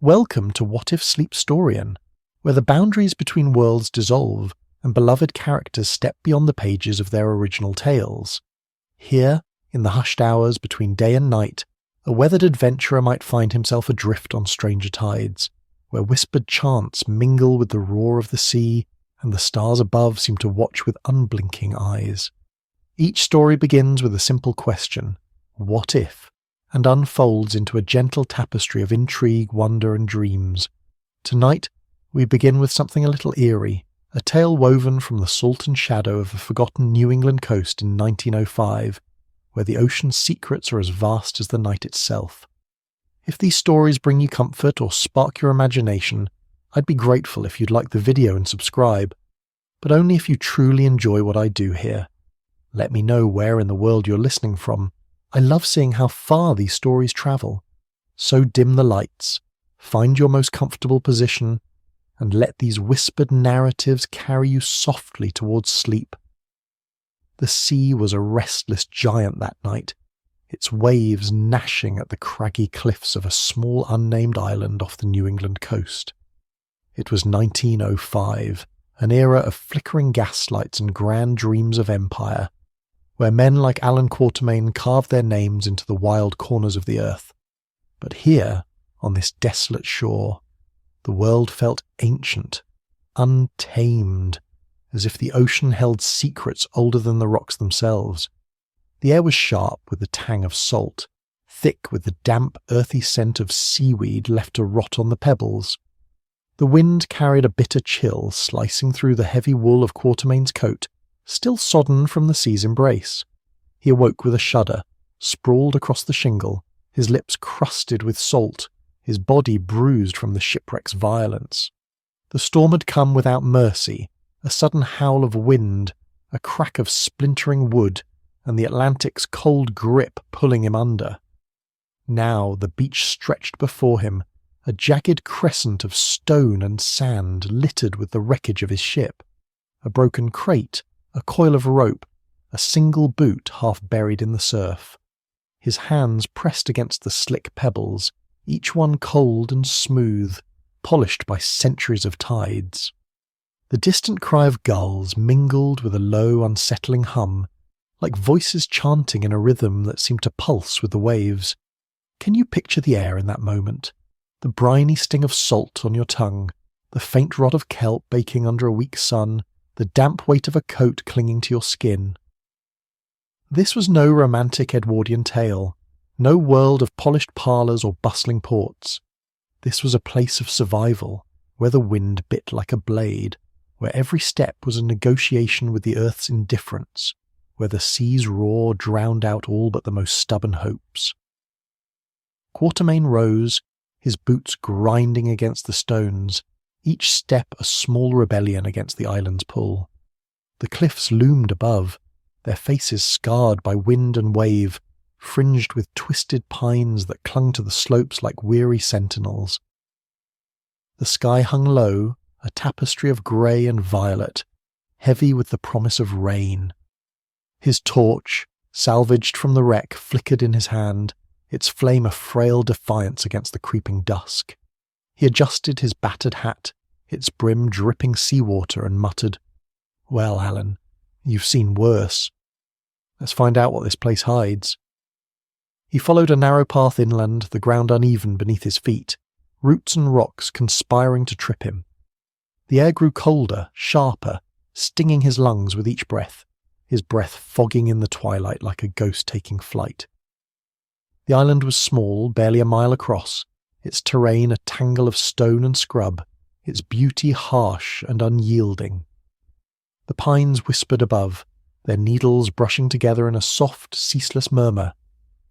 Welcome to What If Sleepstorian, where the boundaries between worlds dissolve and beloved characters step beyond the pages of their original tales. Here, in the hushed hours between day and night, a weathered adventurer might find himself adrift on stranger tides, where whispered chants mingle with the roar of the sea and the stars above seem to watch with unblinking eyes. Each story begins with a simple question, what if, and unfolds into a gentle tapestry of intrigue, wonder and dreams. Tonight, we begin with something a little eerie, a tale woven from the salt and shadow of a forgotten New England coast in 1905, where the ocean's secrets are as vast as the night itself. If these stories bring you comfort or spark your imagination, I'd be grateful if you'd like the video and subscribe, but only if you truly enjoy what I do here. Let me know where in the world you're listening from. I love seeing how far these stories travel. So dim the lights, find your most comfortable position, and let these whispered narratives carry you softly towards sleep. The sea was a restless giant that night, its waves gnashing at the craggy cliffs of a small unnamed island off the New England coast. It was 1905, an era of flickering gaslights and grand dreams of empire, where men like Allan Quartermain carved their names into the wild corners of the earth. But here, on this desolate shore, the world felt ancient, untamed, as if the ocean held secrets older than the rocks themselves. The air was sharp with the tang of salt, thick with the damp, earthy scent of seaweed left to rot on the pebbles. The wind carried a bitter chill slicing through the heavy wool of Quartermain's coat, still sodden from the sea's embrace. He awoke with a shudder, sprawled across the shingle, his lips crusted with salt, his body bruised from the shipwreck's violence. The storm had come without mercy, a sudden howl of wind, a crack of splintering wood, and the Atlantic's cold grip pulling him under. Now the beach stretched before him, a jagged crescent of stone and sand littered with the wreckage of his ship. A broken crate, a coil of rope, a single boot half buried in the surf. His hands pressed against the slick pebbles, each one cold and smooth, polished by centuries of tides. The distant cry of gulls mingled with a low, unsettling hum, like voices chanting in a rhythm that seemed to pulse with the waves. Can you picture the air in that moment? The briny sting of salt on your tongue, the faint rot of kelp baking under a weak sun, the damp weight of a coat clinging to your skin. This was no romantic Edwardian tale, no world of polished parlours or bustling ports. This was a place of survival, where the wind bit like a blade, where every step was a negotiation with the earth's indifference, where the sea's roar drowned out all but the most stubborn hopes. Quartermain rose, his boots grinding against the stones, each step a small rebellion against the island's pull. The cliffs loomed above, their faces scarred by wind and wave, fringed with twisted pines that clung to the slopes like weary sentinels. The sky hung low, a tapestry of grey and violet, heavy with the promise of rain. His torch, salvaged from the wreck, flickered in his hand, its flame a frail defiance against the creeping dusk. He adjusted his battered hat, its brim dripping seawater, and muttered, "Well, Allan, you've seen worse. Let's find out what this place hides." He followed a narrow path inland, the ground uneven beneath his feet, roots and rocks conspiring to trip him. The air grew colder, sharper, stinging his lungs with each breath, his breath fogging in the twilight like a ghost taking flight. The island was small, barely a mile across, its terrain a tangle of stone and scrub, its beauty harsh and unyielding. The pines whispered above, their needles brushing together in a soft, ceaseless murmur.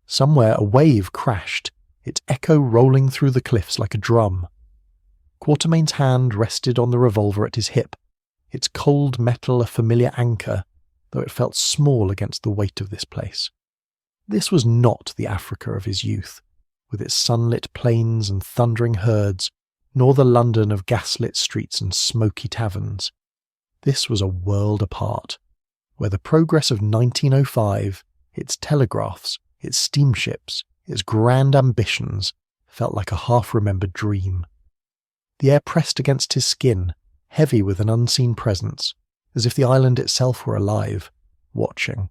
Somewhere a wave crashed, its echo rolling through the cliffs like a drum. Quartermain's hand rested on the revolver at his hip, its cold metal a familiar anchor, though it felt small against the weight of this place. This was not the Africa of his youth, with its sunlit plains and thundering herds, nor the London of gaslit streets and smoky taverns. This was a world apart, where the progress of 1905, its telegraphs, its steamships, its grand ambitions, felt like a half-remembered dream. The air pressed against his skin, heavy with an unseen presence, as if the island itself were alive, watching.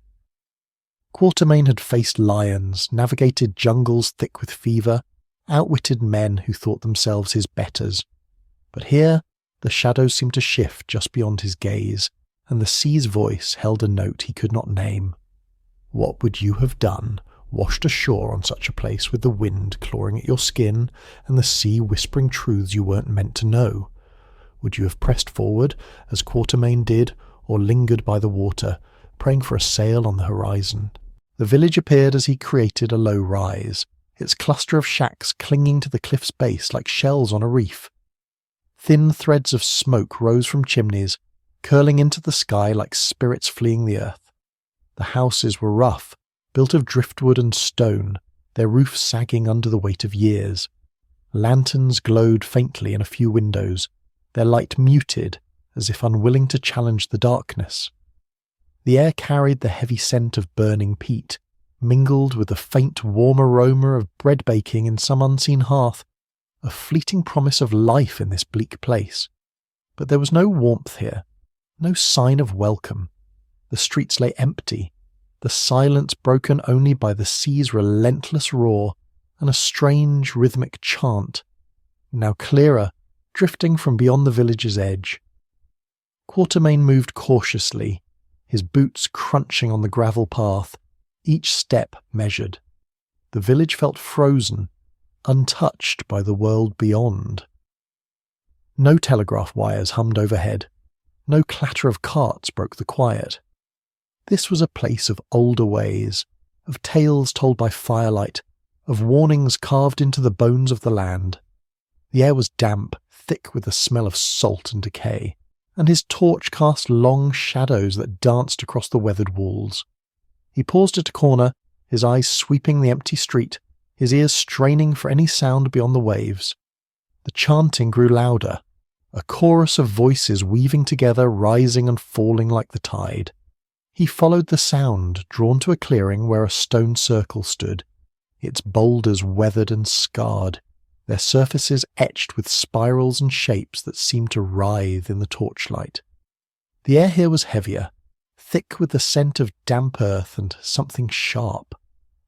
Quartermain had faced lions, navigated jungles thick with fever, outwitted men who thought themselves his betters. But here, the shadows seemed to shift just beyond his gaze, and the sea's voice held a note he could not name. What would you have done, washed ashore on such a place with the wind clawing at your skin and the sea whispering truths you weren't meant to know? Would you have pressed forward, as Quartermain did, or lingered by the water, praying for a sail on the horizon? The village appeared as he created a low rise, its cluster of shacks clinging to the cliff's base like shells on a reef. Thin threads of smoke rose from chimneys, curling into the sky like spirits fleeing the earth. The houses were rough, built of driftwood and stone, their roofs sagging under the weight of years. Lanterns glowed faintly in a few windows, their light muted, as if unwilling to challenge the darkness. The air carried the heavy scent of burning peat, mingled with the faint warm aroma of bread baking in some unseen hearth, a fleeting promise of life in this bleak place. But there was no warmth here, no sign of welcome. The streets lay empty, the silence broken only by the sea's relentless roar and a strange rhythmic chant, now clearer, drifting from beyond the village's edge. Quartermain moved cautiously, his boots crunching on the gravel path, each step measured. The village felt frozen, untouched by the world beyond. No telegraph wires hummed overhead. No clatter of carts broke the quiet. This was a place of older ways, of tales told by firelight, of warnings carved into the bones of the land. The air was damp, thick with the smell of salt and decay, and his torch cast long shadows that danced across the weathered walls. He paused at a corner, his eyes sweeping the empty street, his ears straining for any sound beyond the waves. The chanting grew louder, a chorus of voices weaving together, rising and falling like the tide. He followed the sound, drawn to a clearing where a stone circle stood, its boulders weathered and scarred, their surfaces etched with spirals and shapes that seemed to writhe in the torchlight. The air here was heavier, thick with the scent of damp earth and something sharp,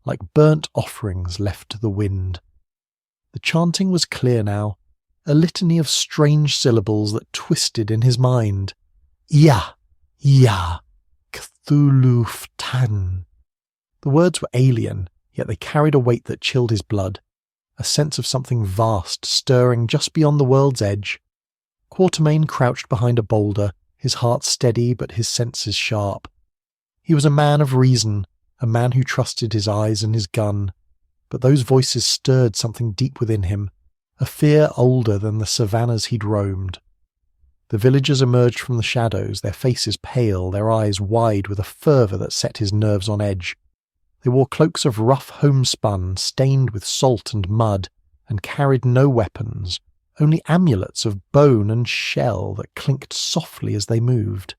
like burnt offerings left to the wind. The chanting was clear now, a litany of strange syllables that twisted in his mind. Ya, ya, Cthulhu-ftan. The words were alien, yet they carried a weight that chilled his blood, a sense of something vast stirring just beyond the world's edge. Quartermain crouched behind a boulder, his heart steady but his senses sharp. He was a man of reason, a man who trusted his eyes and his gun, but those voices stirred something deep within him, a fear older than the savannas he'd roamed. The villagers emerged from the shadows, their faces pale, their eyes wide with a fervour that set his nerves on edge. They wore cloaks of rough homespun, stained with salt and mud, and carried no weapons, only amulets of bone and shell that clinked softly as they moved.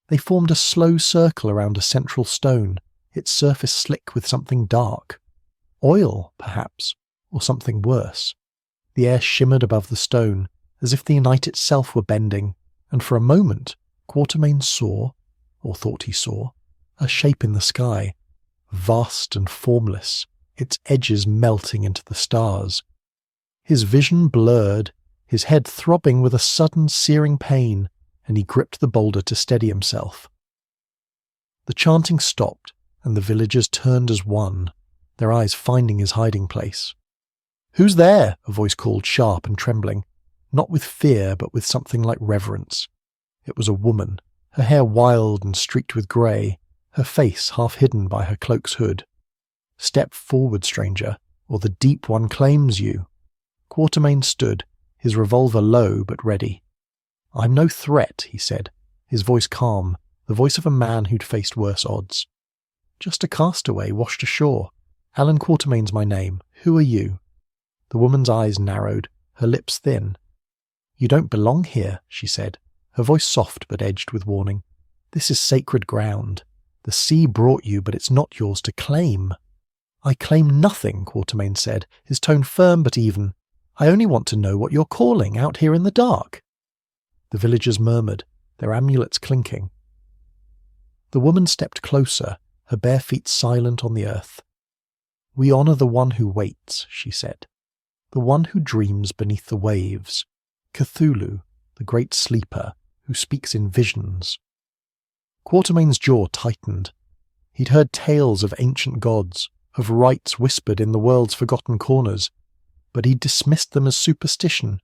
They formed a slow circle around a central stone, its surface slick with something dark. Oil, perhaps, or something worse. The air shimmered above the stone, as if the night itself were bending, and for a moment Quartermain saw, or thought he saw, a shape in the sky, vast and formless, its edges melting into the stars. His vision blurred, his head throbbing with a sudden searing pain, and he gripped the boulder to steady himself. The chanting stopped, and the villagers turned as one, their eyes finding his hiding place. "Who's there?" a voice called, sharp and trembling, not with fear but with something like reverence. It was a woman, her hair wild and streaked with grey, her face half hidden by her cloak's hood. "Step forward, stranger, or the Deep One claims you." Quartermain stood, his revolver low but ready. "I'm no threat," he said, his voice calm, the voice of a man who'd faced worse odds. "Just a castaway washed ashore. Allan Quartermain's my name. Who are you?" The woman's eyes narrowed, her lips thin. "You don't belong here," she said, her voice soft but edged with warning. "This is sacred ground. The sea brought you, but it's not yours to claim." "I claim nothing," Quartermain said, his tone firm but even. "I only want to know what you're calling out here in the dark." The villagers murmured, their amulets clinking. The woman stepped closer, her bare feet silent on the earth. "We honour the one who waits," she said, "the one who dreams beneath the waves, Cthulhu, the great sleeper, who speaks in visions." Quartermain's jaw tightened. He'd heard tales of ancient gods, of rites whispered in the world's forgotten corners, but he'd dismissed them as superstition.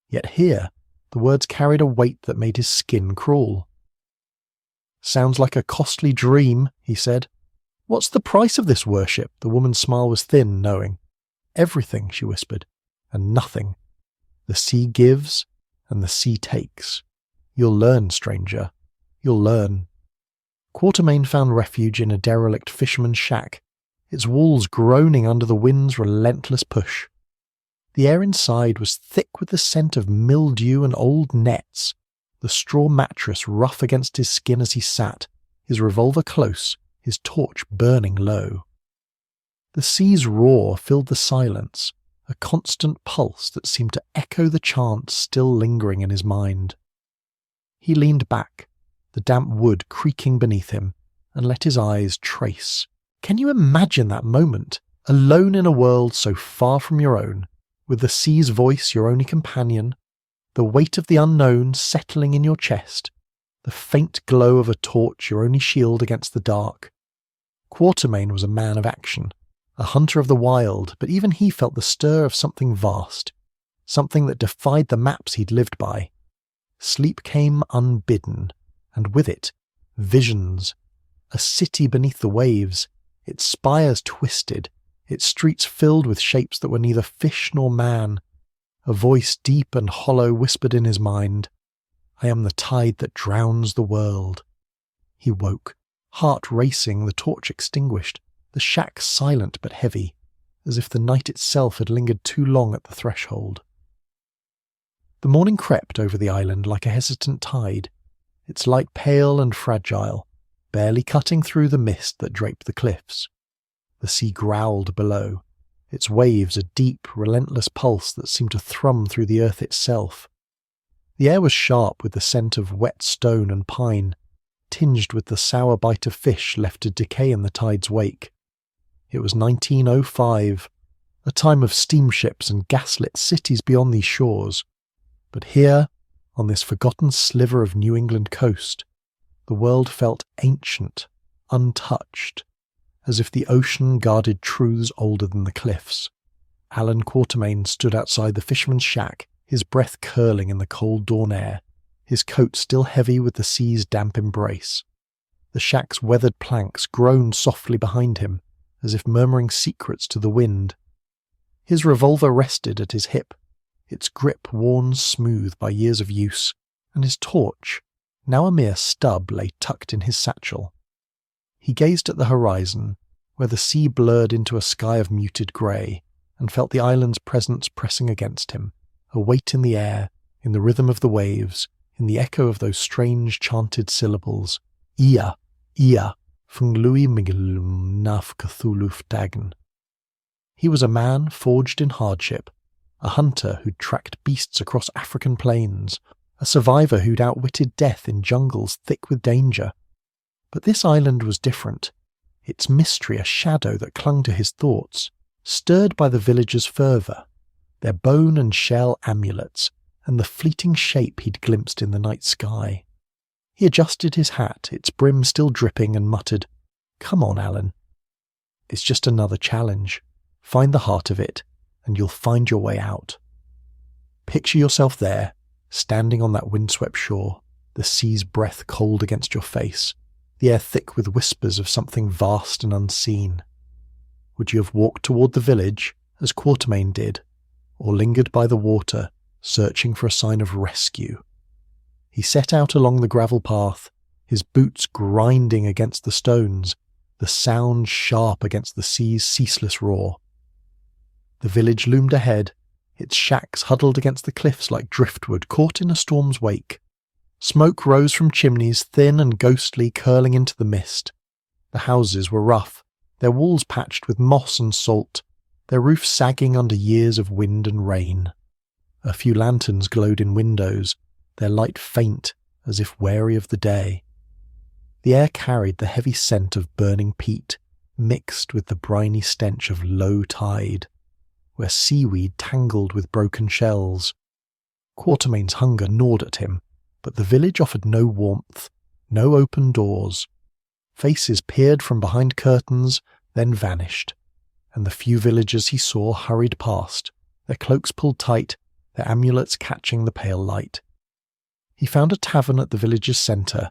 Yet here, the words carried a weight that made his skin crawl. "Sounds like a costly dream," he said. "What's the price of this worship?" The woman's smile was thin, knowing. "Everything," she whispered, "and nothing. The sea gives, and the sea takes. You'll learn, stranger. You'll learn." Quartermain found refuge in a derelict fisherman's shack, its walls groaning under the wind's relentless push. The air inside was thick with the scent of mildew and old nets, the straw mattress rough against his skin as he sat, his revolver close, his torch burning low. The sea's roar filled the silence, a constant pulse that seemed to echo the chant still lingering in his mind. He leaned back, the damp wood creaking beneath him, and let his eyes trace. Can you imagine that moment, alone in a world so far from your own, with the sea's voice your only companion, the weight of the unknown settling in your chest, the faint glow of a torch your only shield against the dark? Quartermain was a man of action, a hunter of the wild, but even he felt the stir of something vast, something that defied the maps he'd lived by. Sleep came unbidden, and with it, visions. A city beneath the waves, its spires twisted, its streets filled with shapes that were neither fish nor man. A voice deep and hollow whispered in his mind, "I am the tide that drowns the world." He woke, heart racing, the torch extinguished, the shack silent but heavy, as if the night itself had lingered too long at the threshold. The morning crept over the island like a hesitant tide, its light pale and fragile, barely cutting through the mist that draped the cliffs. The sea growled below, its waves a deep, relentless pulse that seemed to thrum through the earth itself. The air was sharp with the scent of wet stone and pine, tinged with the sour bite of fish left to decay in the tide's wake. It was 1905, a time of steamships and gaslit cities beyond these shores. But here, on this forgotten sliver of New England coast, the world felt ancient, untouched, as if the ocean guarded truths older than the cliffs. Allan Quartermain stood outside the fisherman's shack, his breath curling in the cold dawn air, his coat still heavy with the sea's damp embrace. The shack's weathered planks groaned softly behind him, as if murmuring secrets to the wind. His revolver rested at his hip, its grip worn smooth by years of use, and his torch, now a mere stub, lay tucked in his satchel. He gazed at the horizon, where the sea blurred into a sky of muted grey, and felt the island's presence pressing against him, a weight in the air, in the rhythm of the waves, in the echo of those strange chanted syllables, Ia, Ia, Funglui Miglum Naf Cthulhu Dagn. He was a man forged in hardship, a hunter who'd tracked beasts across African plains, a survivor who'd outwitted death in jungles thick with danger. But this island was different, its mystery a shadow that clung to his thoughts, stirred by the villagers' fervour, their bone and shell amulets, and the fleeting shape he'd glimpsed in the night sky. He adjusted his hat, its brim still dripping, and muttered, "Come on, Allan. It's just another challenge. Find the heart of it, and you'll find your way out. Picture yourself there, standing on that windswept shore, the sea's breath cold against your face, the air thick with whispers of something vast and unseen. Would you have walked toward the village, as Quartermain did, or lingered by the water, searching for a sign of rescue?" He set out along the gravel path, his boots grinding against the stones, the sound sharp against the sea's ceaseless roar. The village loomed ahead, its shacks huddled against the cliffs like driftwood caught in a storm's wake. Smoke rose from chimneys thin and ghostly, curling into the mist. The houses were rough, their walls patched with moss and salt, their roofs sagging under years of wind and rain. A few lanterns glowed in windows, their light faint as if wary of the day. The air carried the heavy scent of burning peat, mixed with the briny stench of low tide, where seaweed tangled with broken shells. Quartermain's hunger gnawed at him, but the village offered no warmth, no open doors. Faces peered from behind curtains, then vanished, and the few villagers he saw hurried past, their cloaks pulled tight, their amulets catching the pale light. He found a tavern at the village's centre,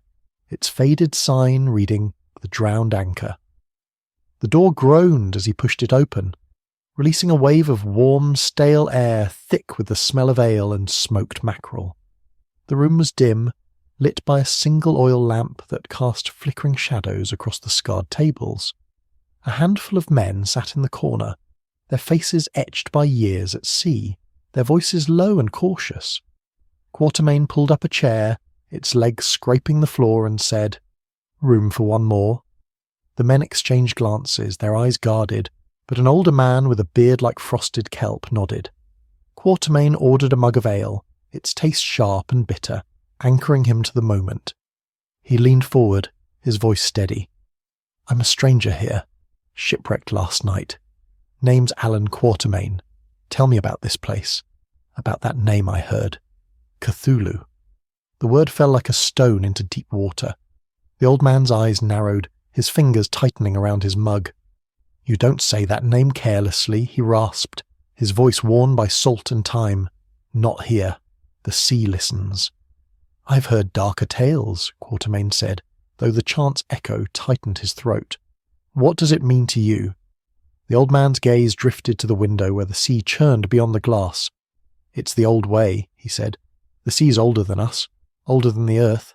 its faded sign reading "The Drowned Anchor." The door groaned as he pushed it open, releasing a wave of warm, stale air thick with the smell of ale and smoked mackerel. The room was dim, lit by a single oil lamp that cast flickering shadows across the scarred tables. A handful of men sat in the corner, their faces etched by years at sea, their voices low and cautious. Quartermain pulled up a chair, its legs scraping the floor, and said, "Room for one more." The men exchanged glances, their eyes guarded, but an older man with a beard like frosted kelp nodded. Quartermain ordered a mug of ale, its taste sharp and bitter, anchoring him to the moment. He leaned forward, his voice steady. "I'm a stranger here, shipwrecked last night. Name's Allan Quartermain. Tell me about this place, about that name I heard. Cthulhu." The word fell like a stone into deep water. The old man's eyes narrowed, his fingers tightening around his mug. "You don't say that name carelessly," he rasped, his voice worn by salt and time. "Not here. The sea listens." "I've heard darker tales," Quartermain said, though the chant's echo tightened his throat. "What does it mean to you?" The old man's gaze drifted to the window where the sea churned beyond the glass. "It's the old way," he said. "The sea's older than us, older than the earth.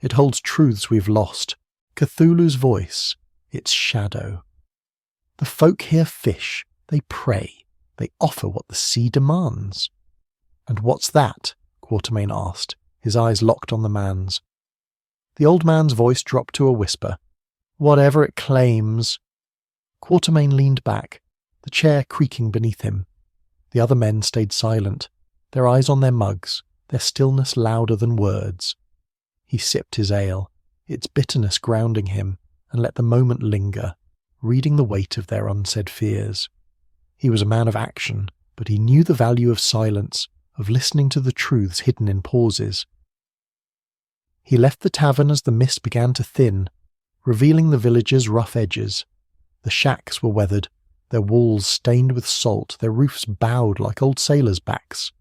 It holds truths we've lost. Cthulhu's voice, its shadow. The folk here fish, they pray, they offer what the sea demands." "And what's that?" Quartermain asked, his eyes locked on the man's. The old man's voice dropped to a whisper. "Whatever it claims." Quartermain leaned back, the chair creaking beneath him. The other men stayed silent, their eyes on their mugs, their stillness louder than words. He sipped his ale, its bitterness grounding him, and let the moment linger, reading the weight of their unsaid fears. He was a man of action, but he knew the value of silence, of listening to the truths hidden in pauses. He left the tavern as the mist began to thin, revealing the village's rough edges. The shacks were weathered, their walls stained with salt, their roofs bowed like old sailors' backs.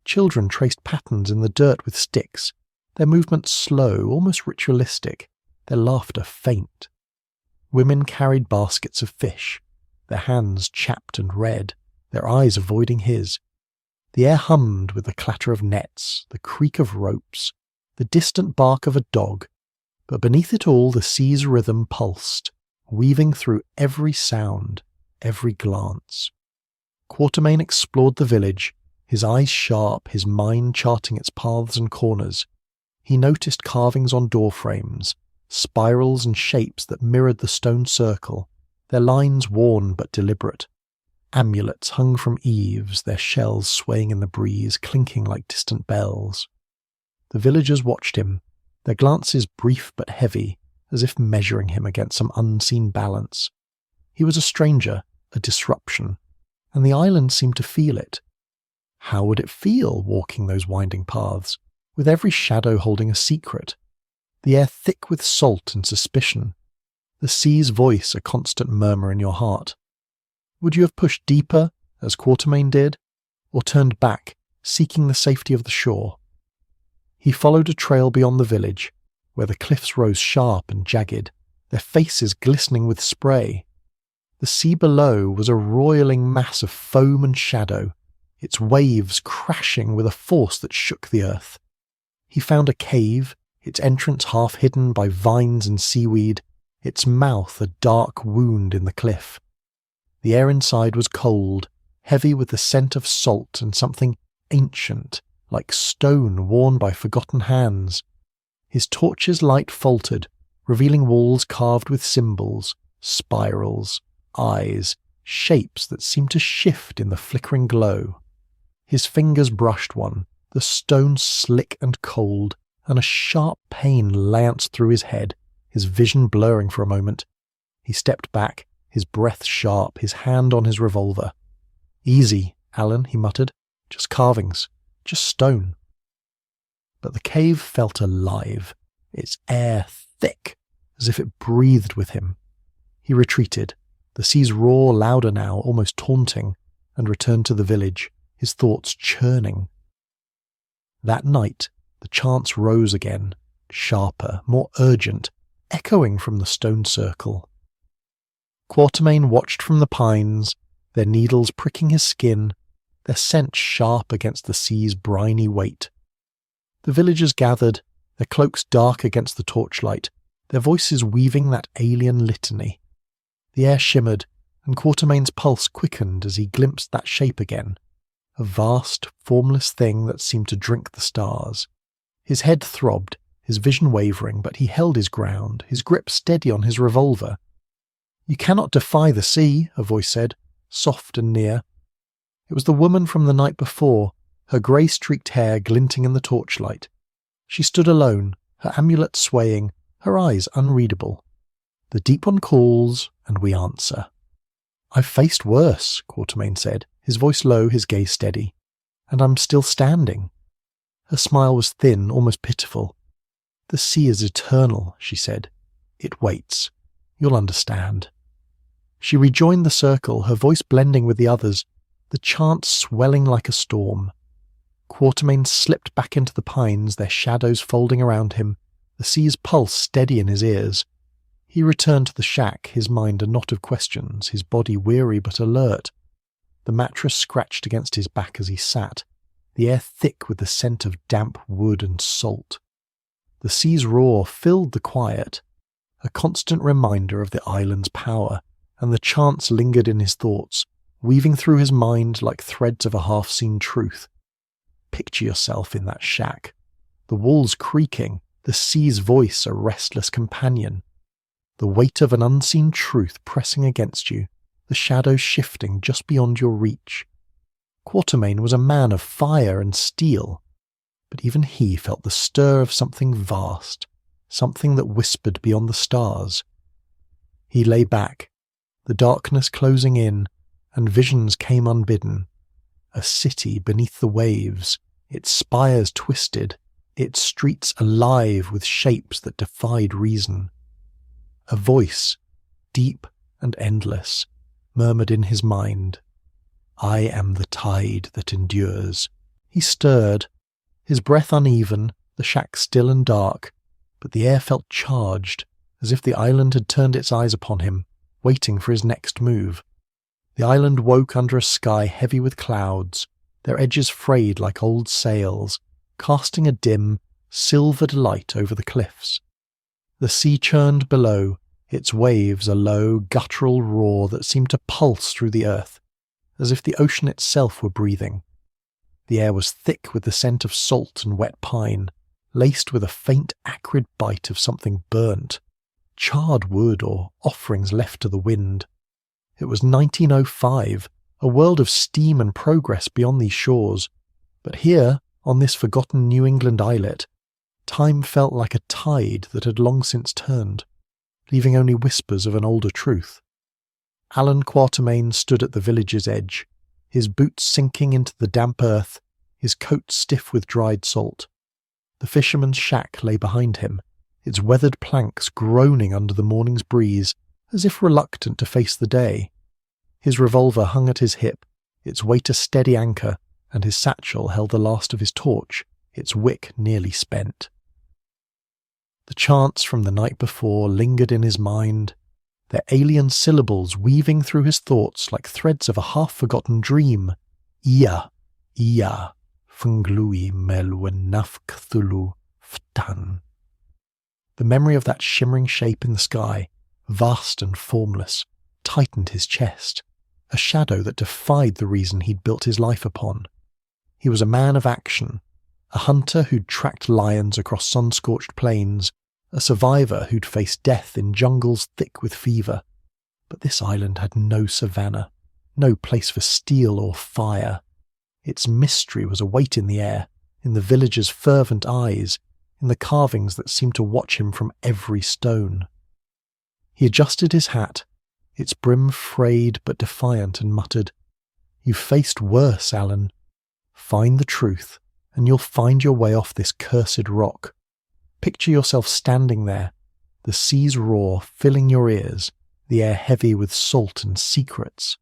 Children traced patterns in the dirt with sticks, their movements slow, almost ritualistic, their laughter faint. Women carried baskets of fish, their hands chapped and red, their eyes avoiding his. The air hummed with the clatter of nets, the creak of ropes, the distant bark of a dog, but beneath it all the sea's rhythm pulsed, weaving through every sound, every glance. Quartermain explored the village, his eyes sharp, his mind charting its paths and corners. He noticed carvings on door frames, spirals and shapes that mirrored the stone circle, their lines worn but deliberate. Amulets hung from eaves, their shells swaying in the breeze, clinking like distant bells. The villagers watched him, their glances brief but heavy, as if measuring him against some unseen balance. He was a stranger, a disruption, and the island seemed to feel it. How would it feel walking those winding paths, with every shadow holding a secret, the air thick with salt and suspicion, the sea's voice a constant murmur in your heart? Would you have pushed deeper, as Quartermain did, or turned back, seeking the safety of the shore? He followed a trail beyond the village, where the cliffs rose sharp and jagged, their faces glistening with spray. The sea below was a roiling mass of foam and shadow, its waves crashing with a force that shook the earth. He found a cave, its entrance half hidden by vines and seaweed, its mouth a dark wound in the cliff. The air inside was cold, heavy with the scent of salt and something ancient, like stone worn by forgotten hands. His torch's light faltered, revealing walls carved with symbols, spirals, eyes, shapes that seemed to shift in the flickering glow. His fingers brushed one, the stone slick and cold, and a sharp pain lanced through his head, his vision blurring for a moment. He stepped back, his breath sharp, his hand on his revolver. "Easy, Allan," he muttered. "Just carvings. Just stone." But the cave felt alive, its air thick, as if it breathed with him. He retreated, the sea's roar louder now, almost taunting, and returned to the village, his thoughts churning. That night, the chants rose again, sharper, more urgent, echoing from the stone circle. Quartermain watched from the pines, their needles pricking his skin, their scent sharp against the sea's briny weight. The villagers gathered, their cloaks dark against the torchlight, their voices weaving that alien litany. The air shimmered, and Quartermain's pulse quickened as he glimpsed that shape again, a vast, formless thing that seemed to drink the stars. His head throbbed, his vision wavering, but he held his ground, his grip steady on his revolver. "You cannot defy the sea," a voice said, soft and near. It was the woman from the night before, her grey-streaked hair glinting in the torchlight. She stood alone, her amulet swaying, her eyes unreadable. "The deep one calls, and we answer." "I've faced worse," Quartermain said, his voice low, his gaze steady. "And I'm still standing." Her smile was thin, almost pitiful. "The sea is eternal," she said. "It waits. You'll understand." She rejoined the circle, her voice blending with the others, the chant swelling like a storm. Quartermain slipped back into the pines, their shadows folding around him, the sea's pulse steady in his ears. He returned to the shack, his mind a knot of questions, his body weary but alert. The mattress scratched against his back as he sat, the air thick with the scent of damp wood and salt. The sea's roar filled the quiet, a constant reminder of the island's power, and the chants lingered in his thoughts, weaving through his mind like threads of a half-seen truth. Picture yourself in that shack, the walls creaking, the sea's voice a restless companion, the weight of an unseen truth pressing against you, the shadows shifting just beyond your reach. Quartermain was a man of fire and steel, but even he felt the stir of something vast, something that whispered beyond the stars. He lay back, the darkness closing in, and visions came unbidden. A city beneath the waves, its spires twisted, its streets alive with shapes that defied reason. A voice, deep and endless, murmured in his mind, "I am the tide that endures." He stirred, his breath uneven, the shack still and dark, but the air felt charged, as if the island had turned its eyes upon him, waiting for his next move. The island woke under a sky heavy with clouds, their edges frayed like old sails, casting a dim, silvered light over the cliffs. The sea churned below, its waves a low, guttural roar that seemed to pulse through the earth, as if the ocean itself were breathing. The air was thick with the scent of salt and wet pine, laced with a faint acrid bite of something burnt, charred wood or offerings left to the wind. It was 1905, a world of steam and progress beyond these shores, but here, on this forgotten New England islet, time felt like a tide that had long since turned, leaving only whispers of an older truth. Allan Quartermain stood at the village's edge, his boots sinking into the damp earth, his coat stiff with dried salt. The fisherman's shack lay behind him, its weathered planks groaning under the morning's breeze, as if reluctant to face the day. His revolver hung at his hip, its weight a steady anchor, and his satchel held the last of his torch, its wick nearly spent. The chants from the night before lingered in his mind, their alien syllables weaving through his thoughts like threads of a half-forgotten dream. Ia, ia, funglui melwenaf cthulhu ftan. The memory of that shimmering shape in the sky, vast and formless, tightened his chest, a shadow that defied the reason he'd built his life upon. He was a man of action, a hunter who'd tracked lions across sun-scorched plains, a survivor who'd faced death in jungles thick with fever, But this island had no savannah, no place for steel or fire. Its mystery was a weight in the air, in the villagers' fervent eyes, in the carvings that seemed to watch him from every stone. He adjusted his hat, its brim frayed but defiant, and muttered, "You've faced worse, Allan. Find the truth, and you'll find your way off this cursed rock. Picture yourself standing there, the sea's roar filling your ears, the air heavy with salt and secrets.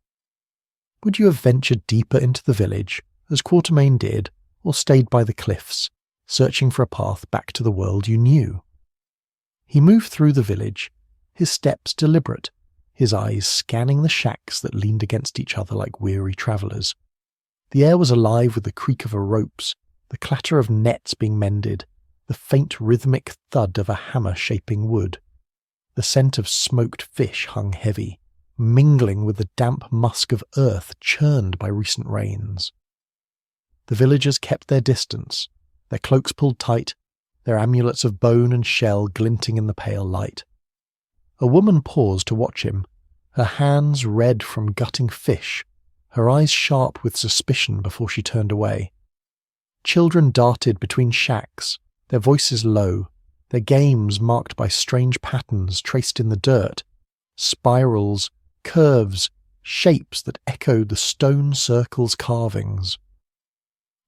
Would you have ventured deeper into the village, as Quartermain did, or stayed by the cliffs, searching for a path back to the world you knew?" He moved through the village, his steps deliberate, his eyes scanning the shacks that leaned against each other like weary travellers. The air was alive with the creak of ropes, the clatter of nets being mended, the faint rhythmic thud of a hammer shaping wood. The scent of smoked fish hung heavy, mingling with the damp musk of earth churned by recent rains. The villagers kept their distance, their cloaks pulled tight, their amulets of bone and shell glinting in the pale light. A woman paused to watch him, her hands red from gutting fish, her eyes sharp with suspicion before she turned away. Children darted between shacks, their voices low, their games marked by strange patterns traced in the dirt, spirals, curves, shapes that echoed the stone circle's carvings.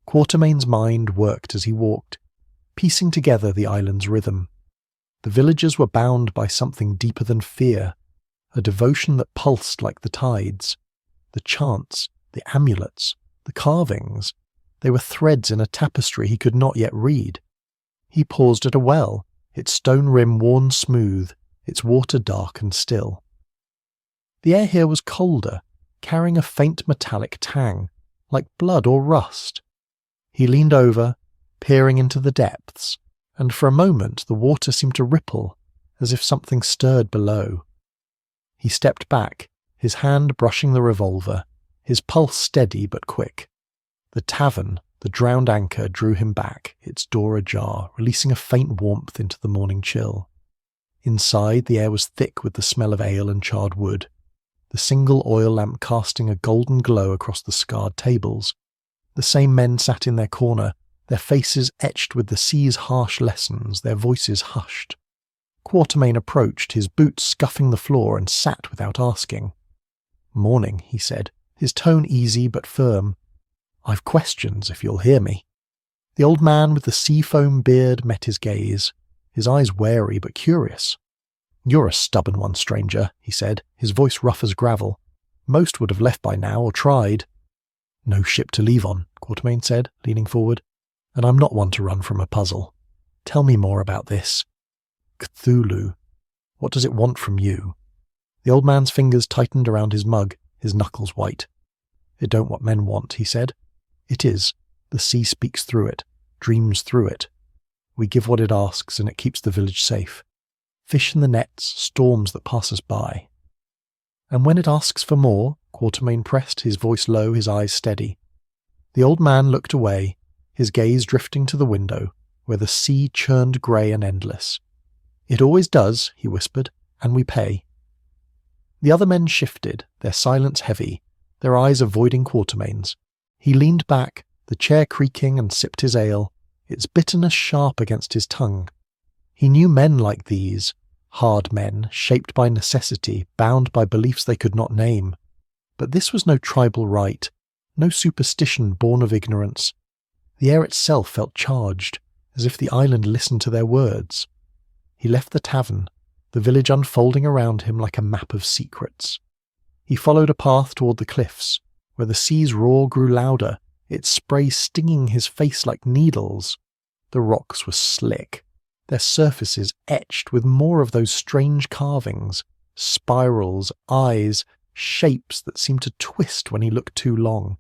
Quartermain's mind worked as he walked, piecing together the island's rhythm. The villagers were bound by something deeper than fear, a devotion that pulsed like the tides. The chants, the amulets, the carvings, they were threads in a tapestry he could not yet read. He paused at a well, its stone rim worn smooth, its water dark and still. The air here was colder, carrying a faint metallic tang, like blood or rust. He leaned over, peering into the depths, and for a moment the water seemed to ripple, as if something stirred below. He stepped back, his hand brushing the revolver, his pulse steady but quick. The tavern, the drowned anchor, drew him back, its door ajar, releasing a faint warmth into the morning chill. Inside, the air was thick with the smell of ale and charred wood, the single oil lamp casting a golden glow across the scarred tables. The same men sat in their corner, their faces etched with the sea's harsh lessons, their voices hushed. Quartermain approached, his boots scuffing the floor, and sat without asking. "Morning," he said, his tone easy but firm. "I've questions, if you'll hear me." The old man with the sea-foam beard met his gaze, his eyes wary but curious. "You're a stubborn one, stranger," he said, his voice rough as gravel. "Most would have left by now or tried." "No ship to leave on," Quartermain said, leaning forward, "and I'm not one to run from a puzzle. Tell me more about this. Cthulhu. What does it want from you?" The old man's fingers tightened around his mug, his knuckles white. "It don't what men want," he said. "It is. The sea speaks through it, dreams through it. We give what it asks, and it keeps the village safe. Fish in the nets, storms that pass us by." "And when it asks for more?" Quartermain pressed, his voice low, his eyes steady. The old man looked away, his gaze drifting to the window, where the sea churned grey and endless. "It always does," he whispered, "and we pay." The other men shifted, their silence heavy, their eyes avoiding Quartermain's. He leaned back, the chair creaking, and sipped his ale, its bitterness sharp against his tongue. He knew men like these, hard men, shaped by necessity, bound by beliefs they could not name. But this was no tribal rite, no superstition born of ignorance. The air itself felt charged, as if the island listened to their words. He left the tavern, the village unfolding around him like a map of secrets. He followed a path toward the cliffs, where the sea's roar grew louder, its spray stinging his face like needles. The rocks were slick, their surfaces etched with more of those strange carvings, spirals, eyes, shapes that seemed to twist when he looked too long.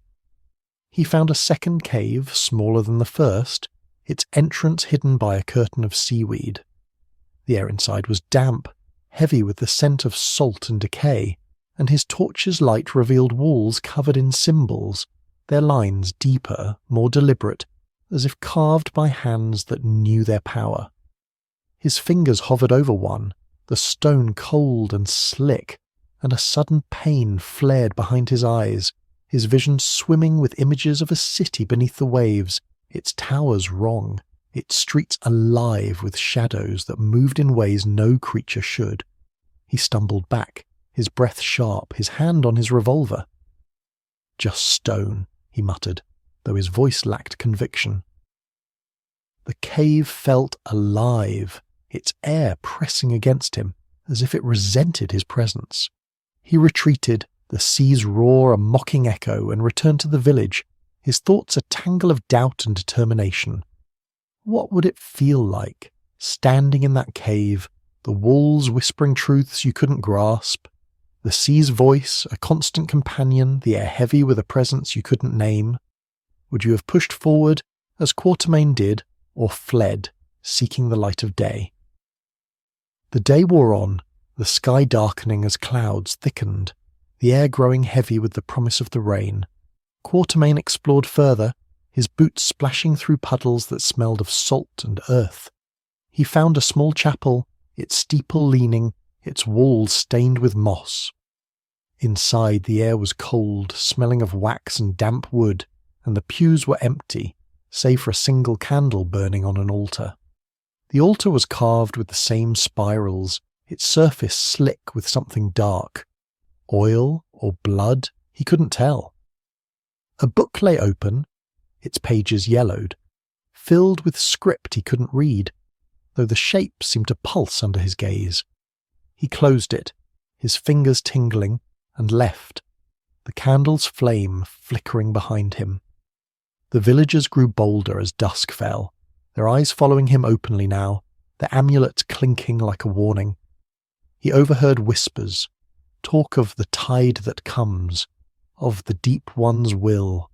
He found a second cave, smaller than the first, its entrance hidden by a curtain of seaweed. The air inside was damp, heavy with the scent of salt and decay, and his torch's light revealed walls covered in symbols, their lines deeper, more deliberate, as if carved by hands that knew their power. His fingers hovered over one, the stone cold and slick, and a sudden pain flared behind his eyes, his vision swimming with images of a city beneath the waves, its towers wrong, its streets alive with shadows that moved in ways no creature should. He stumbled back, his breath sharp, his hand on his revolver. "Just stone," he muttered, though his voice lacked conviction. The cave felt alive, its air pressing against him, as if it resented his presence. He retreated, the sea's roar a mocking echo, and returned to the village, his thoughts a tangle of doubt and determination. What would it feel like, standing in that cave, the walls whispering truths you couldn't grasp, the sea's voice, a constant companion, the air heavy with a presence you couldn't name? Would you have pushed forward, as Quartermain did, or fled, seeking the light of day? The day wore on, the sky darkening as clouds thickened, the air growing heavy with the promise of the rain. Quartermain explored further, his boots splashing through puddles that smelled of salt and earth. He found a small chapel, its steeple leaning, its walls stained with moss. Inside, the air was cold, smelling of wax and damp wood, and the pews were empty, save for a single candle burning on an altar. The altar was carved with the same spirals, its surface slick with something dark. Oil or blood, he couldn't tell. A book lay open, its pages yellowed, filled with script he couldn't read, though the shape seemed to pulse under his gaze. He closed it, his fingers tingling, and left, the candle's flame flickering behind him. The villagers grew bolder as dusk fell, their eyes following him openly now, their amulets clinking like a warning. He overheard whispers, talk of the tide that comes, of the deep one's will.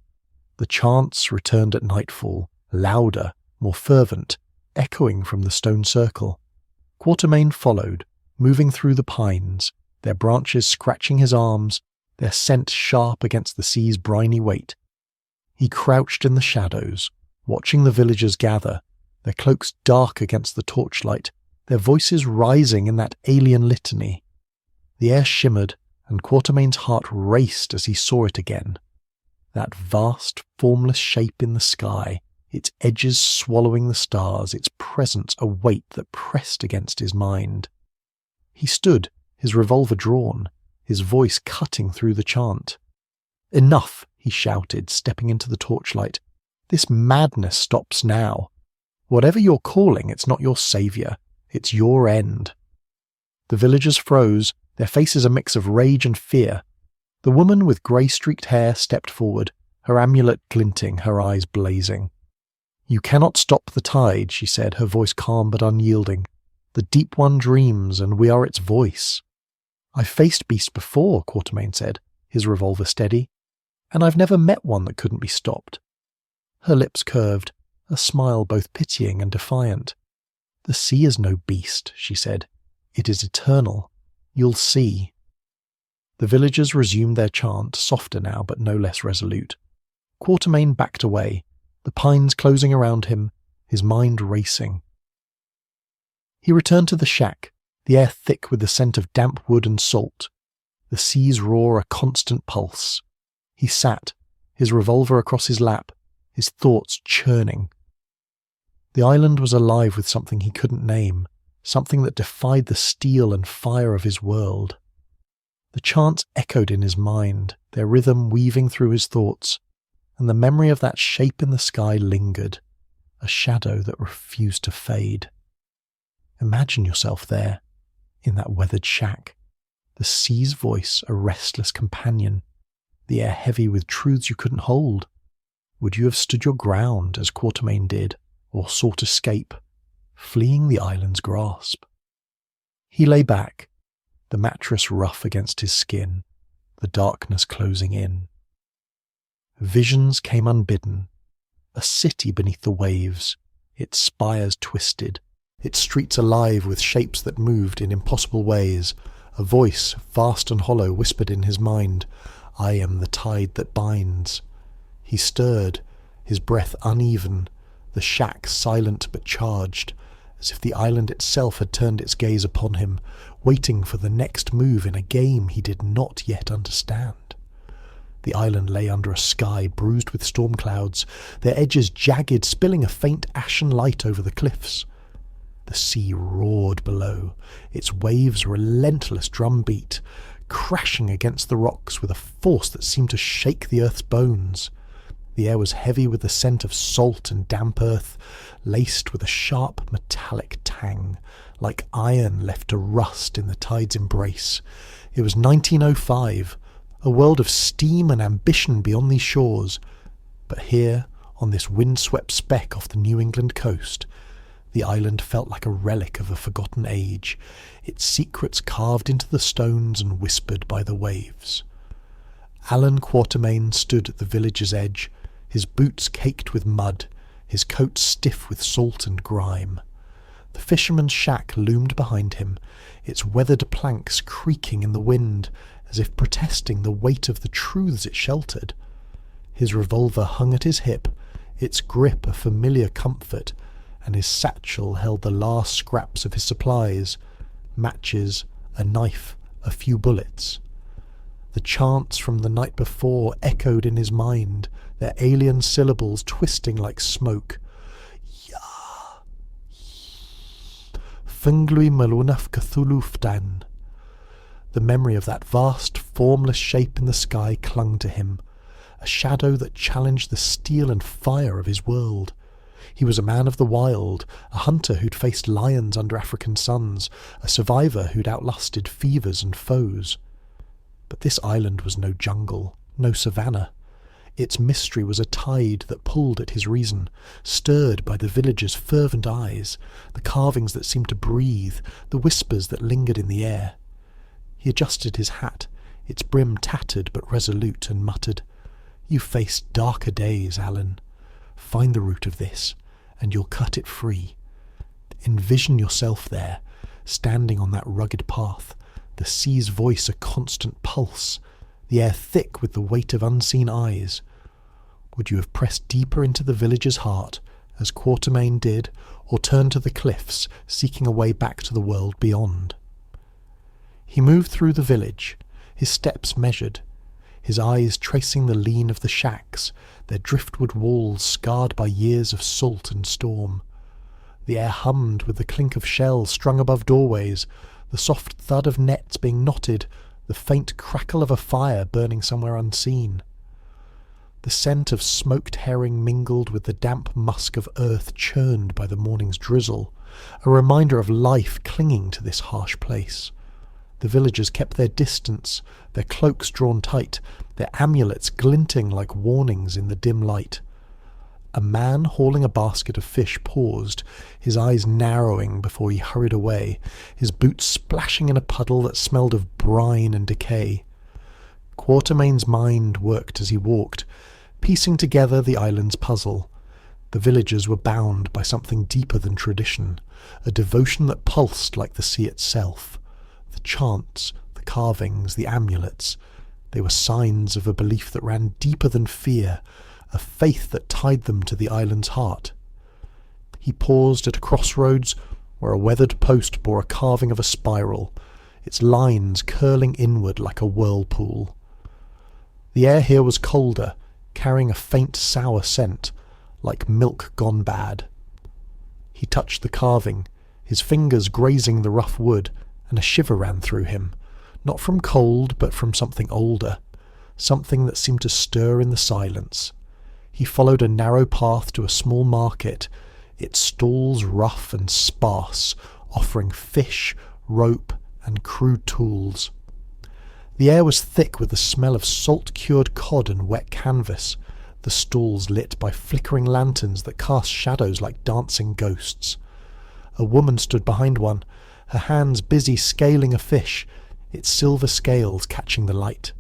The chants returned at nightfall, louder, more fervent, echoing from the stone circle. Quartermain followed, moving through the pines, their branches scratching his arms, their scent sharp against the sea's briny weight. He crouched in the shadows, watching the villagers gather, their cloaks dark against the torchlight, their voices rising in that alien litany. The air shimmered, and Quartermain's heart raced as he saw it again. That vast, formless shape in the sky, its edges swallowing the stars, its presence a weight that pressed against his mind. He stood, his revolver drawn, his voice cutting through the chant. "Enough," he shouted, stepping into the torchlight. "This madness stops now. Whatever you're calling, it's not your saviour. It's your end." The villagers froze, their faces a mix of rage and fear. The woman with grey-streaked hair stepped forward, her amulet glinting, her eyes blazing. "You cannot stop the tide," she said, her voice calm but unyielding. "The Deep One dreams, and we are its voice." "I've faced beasts before," Quartermain said, his revolver steady, "and I've never met one that couldn't be stopped." Her lips curved, a smile both pitying and defiant. "The sea is no beast," she said. "It is eternal. You'll see." The villagers resumed their chant, softer now but no less resolute. Quartermain backed away, the pines closing around him, his mind racing. He returned to the shack, the air thick with the scent of damp wood and salt, the sea's roar a constant pulse. He sat, his revolver across his lap, his thoughts churning. The island was alive with something he couldn't name, something that defied the steel and fire of his world. The chants echoed in his mind, their rhythm weaving through his thoughts, and the memory of that shape in the sky lingered, a shadow that refused to fade. Imagine yourself there, in that weathered shack, the sea's voice a restless companion, the air heavy with truths you couldn't hold. Would you have stood your ground, as Quartermain did, or sought escape, fleeing the island's grasp? He lay back, the mattress rough against his skin, the darkness closing in. Visions came unbidden, a city beneath the waves, its spires twisted, its streets alive with shapes that moved in impossible ways. A voice, vast and hollow, whispered in his mind, "I am the tide that binds." He stirred, his breath uneven, the shack silent but charged, as if the island itself had turned its gaze upon him, waiting for the next move in a game he did not yet understand. The island lay under a sky bruised with storm clouds, their edges jagged, spilling a faint ashen light over the cliffs. The sea roared below, its waves relentless drumbeat, crashing against the rocks with a force that seemed to shake the earth's bones. The air was heavy with the scent of salt and damp earth, laced with a sharp metallic tang, like iron left to rust in the tide's embrace. It was 1905, a world of steam and ambition beyond these shores. But here, on this wind-swept speck off the New England coast, the island felt like a relic of a forgotten age, its secrets carved into the stones and whispered by the waves. Allan Quartermain stood at the village's edge, his boots caked with mud, his coat stiff with salt and grime. The fisherman's shack loomed behind him, its weathered planks creaking in the wind, as if protesting the weight of the truths it sheltered. His revolver hung at his hip, its grip a familiar comfort, and his satchel held the last scraps of his supplies, matches, a knife, a few bullets. The chants from the night before echoed in his mind, their alien syllables twisting like smoke. Ya, Funglui Malunaf Cthulhuftan. The memory of that vast, formless shape in the sky clung to him, a shadow that challenged the steel and fire of his world. He was a man of the wild, a hunter who'd faced lions under African suns, a survivor who'd outlasted fevers and foes. But this island was no jungle, no savannah. Its mystery was a tide that pulled at his reason, stirred by the villagers' fervent eyes, the carvings that seemed to breathe, the whispers that lingered in the air. He adjusted his hat, its brim tattered but resolute, and muttered, "You've faced darker days, Allan. Find the root of this, and you'll cut it free. Envision yourself there, standing on that rugged path, the sea's voice a constant pulse, the air thick with the weight of unseen eyes. Would you have pressed deeper into the village's heart, as Quartermain did, or turned to the cliffs, seeking a way back to the world beyond?" He moved through the village, his steps measured, his eyes tracing the lean of the shacks, their driftwood walls scarred by years of salt and storm. The air hummed with the clink of shells strung above doorways, the soft thud of nets being knotted, the faint crackle of a fire burning somewhere unseen. The scent of smoked herring mingled with the damp musk of earth churned by the morning's drizzle, a reminder of life clinging to this harsh place. The villagers kept their distance, their cloaks drawn tight, their amulets glinting like warnings in the dim light. A man hauling a basket of fish paused, his eyes narrowing before he hurried away, his boots splashing in a puddle that smelled of brine and decay. Quartermain's mind worked as he walked, piecing together the island's puzzle. The villagers were bound by something deeper than tradition, a devotion that pulsed like the sea itself. The chants, the carvings, the amulets, they were signs of a belief that ran deeper than fear, a faith that tied them to the island's heart. He paused at a crossroads where a weathered post bore a carving of a spiral, its lines curling inward like a whirlpool. The air here was colder, carrying a faint sour scent, like milk gone bad. He touched the carving, his fingers grazing the rough wood, and a shiver ran through him, not from cold but from something older, something that seemed to stir in the silence. He followed a narrow path to a small market, its stalls rough and sparse, offering fish, rope, and crude tools. The air was thick with the smell of salt-cured cod and wet canvas, the stalls lit by flickering lanterns that cast shadows like dancing ghosts. A woman stood behind one, her hands busy scaling a fish, its silver scales catching the light.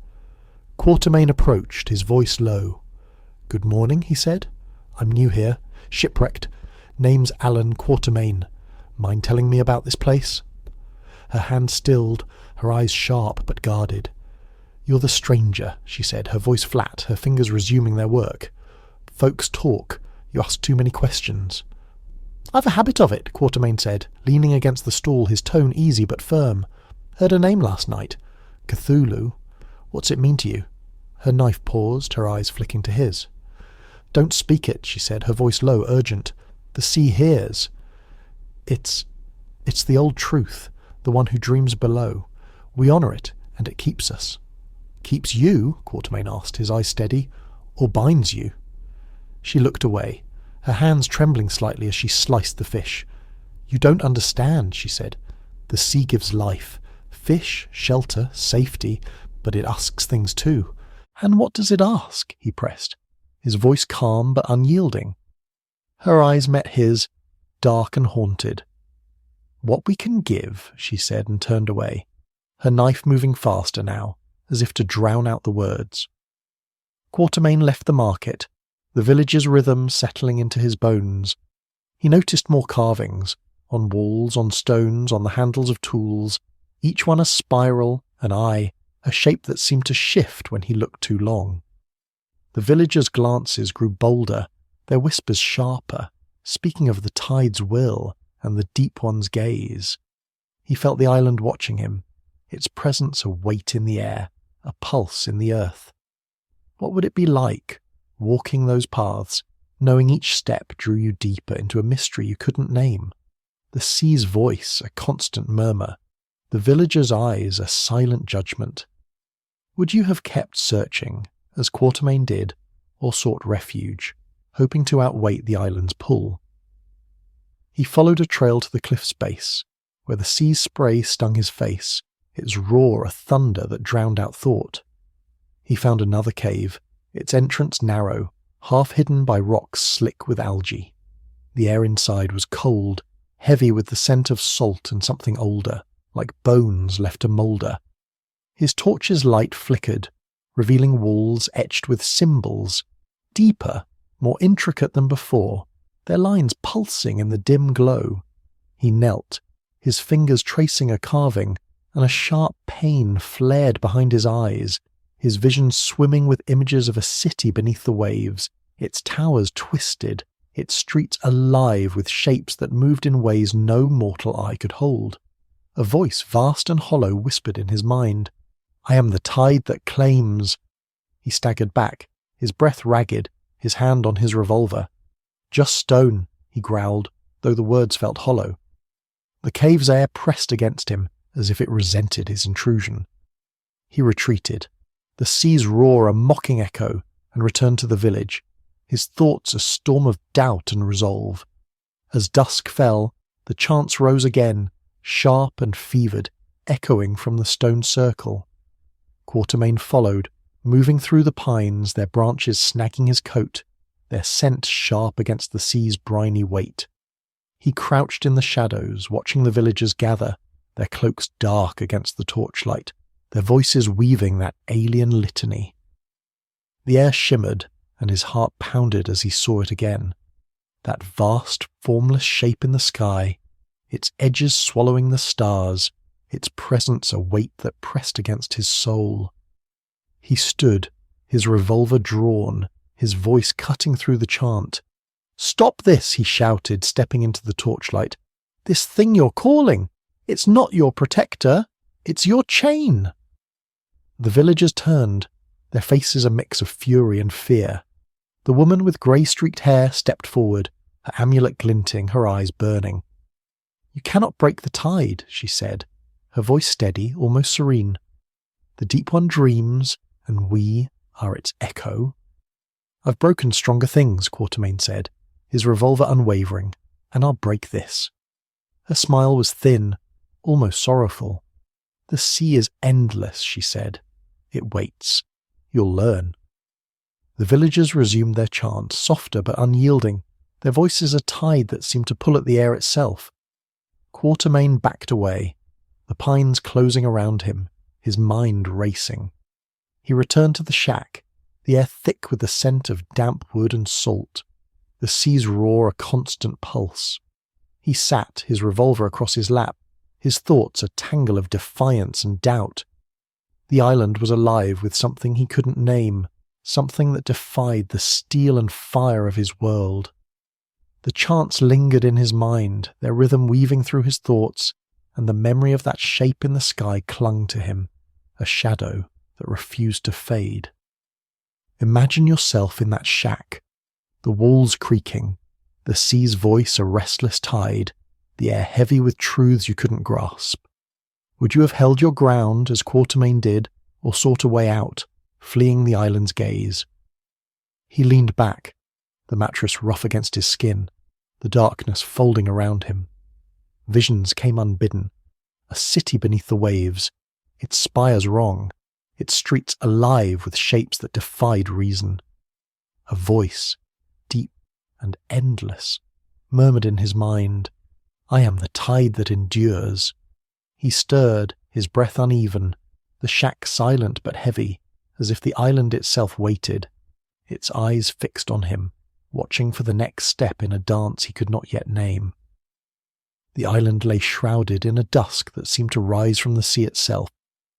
Quartermain approached, his voice low. "Good morning," he said. "I'm new here, shipwrecked. Name's Allan Quartermain. Mind telling me about this place?" Her hand stilled, her eyes sharp but guarded. "You're the stranger," she said, her voice flat, her fingers resuming their work. "Folks talk. You ask too many questions." "I've a habit of it," Quartermain said, leaning against the stall, his tone easy but firm. "Heard her name last night. Cthulhu. What's it mean to you?" Her knife paused, her eyes flicking to his. "Don't speak it," she said, her voice low, urgent. "The sea hears. It's the old truth, the one who dreams below. We honour it, and it keeps us." "Keeps you?" Quartermain asked, his eyes steady. "Or binds you?" She looked away, her hands trembling slightly as she sliced the fish. "You don't understand," she said. "The sea gives life. Fish, shelter, safety, but it asks things too." "And what does it ask?" he pressed, his voice calm but unyielding. Her eyes met his, dark and haunted. "What we can give," she said, and turned away, her knife moving faster now, as if to drown out the words. Quartermain left the market, the village's rhythm settling into his bones. He noticed more carvings, on walls, on stones, on the handles of tools, each one a spiral, an eye, a shape that seemed to shift when he looked too long. The villagers' glances grew bolder, their whispers sharper, speaking of the tide's will and the deep one's gaze. He felt the island watching him, its presence a weight in the air, a pulse in the earth. What would it be like, walking those paths, knowing each step drew you deeper into a mystery you couldn't name? The sea's voice, a constant murmur, the villagers' eyes, a silent judgment. Would you have kept searching, as Quartermain did, or sought refuge, hoping to outweight the island's pull? He followed a trail to the cliff's base, where the sea's spray stung his face, its roar a thunder that drowned out thought. He found another cave, its entrance narrow, half hidden by rocks slick with algae. The air inside was cold, heavy with the scent of salt and something older, like bones left to moulder. His torch's light flickered, revealing walls etched with symbols, deeper, more intricate than before, their lines pulsing in the dim glow. He knelt, his fingers tracing a carving, and a sharp pain flared behind his eyes, his vision swimming with images of a city beneath the waves, its towers twisted, its streets alive with shapes that moved in ways no mortal eye could hold. A voice vast and hollow whispered in his mind, "I am the tide that claims." He staggered back, his breath ragged, his hand on his revolver. "Just stone," he growled, though the words felt hollow. The cave's air pressed against him, as if it resented his intrusion. He retreated, the sea's roar a mocking echo, and returned to the village, his thoughts a storm of doubt and resolve. As dusk fell, the chants rose again, sharp and fevered, echoing from the stone circle. Quartermain followed, moving through the pines, their branches snagging his coat, their scent sharp against the sea's briny weight. He crouched in the shadows, watching the villagers gather, their cloaks dark against the torchlight, their voices weaving that alien litany. The air shimmered, and his heart pounded as he saw it again. That vast, formless shape in the sky, its edges swallowing the stars, its presence a weight that pressed against his soul. He stood, his revolver drawn, his voice cutting through the chant. "Stop this!" he shouted, stepping into the torchlight. "This thing you're calling! It's not your protector, it's your chain!" The villagers turned, their faces a mix of fury and fear. The woman with grey-streaked hair stepped forward, her amulet glinting, her eyes burning. "You cannot break the tide," she said, her voice steady, almost serene. "The deep one dreams, and we are its echo." "I've broken stronger things," Quartermain said, his revolver unwavering, "and I'll break this." Her smile was thin, almost sorrowful. "The sea is endless," she said. "It waits. You'll learn." The villagers resumed their chant, softer but unyielding, their voices a tide that seemed to pull at the air itself. Quartermain backed away, the pines closing around him, his mind racing. He returned to the shack, the air thick with the scent of damp wood and salt, the sea's roar a constant pulse. He sat, his revolver across his lap, his thoughts a tangle of defiance and doubt. The island was alive with something he couldn't name, something that defied the steel and fire of his world. The chants lingered in his mind, their rhythm weaving through his thoughts, and the memory of that shape in the sky clung to him, a shadow that refused to fade. Imagine yourself in that shack, the walls creaking, the sea's voice a restless tide, the air heavy with truths you couldn't grasp. Would you have held your ground as Quartermain did, or sought a way out, fleeing the island's gaze? He leaned back, the mattress rough against his skin, the darkness folding around him. Visions came unbidden, a city beneath the waves, its spires wrong, its streets alive with shapes that defied reason. A voice, deep and endless, murmured in his mind, "I am the tide that endures." He stirred, his breath uneven, the shack silent but heavy, as if the island itself waited, its eyes fixed on him, watching for the next step in a dance he could not yet name. The island lay shrouded in a dusk that seemed to rise from the sea itself,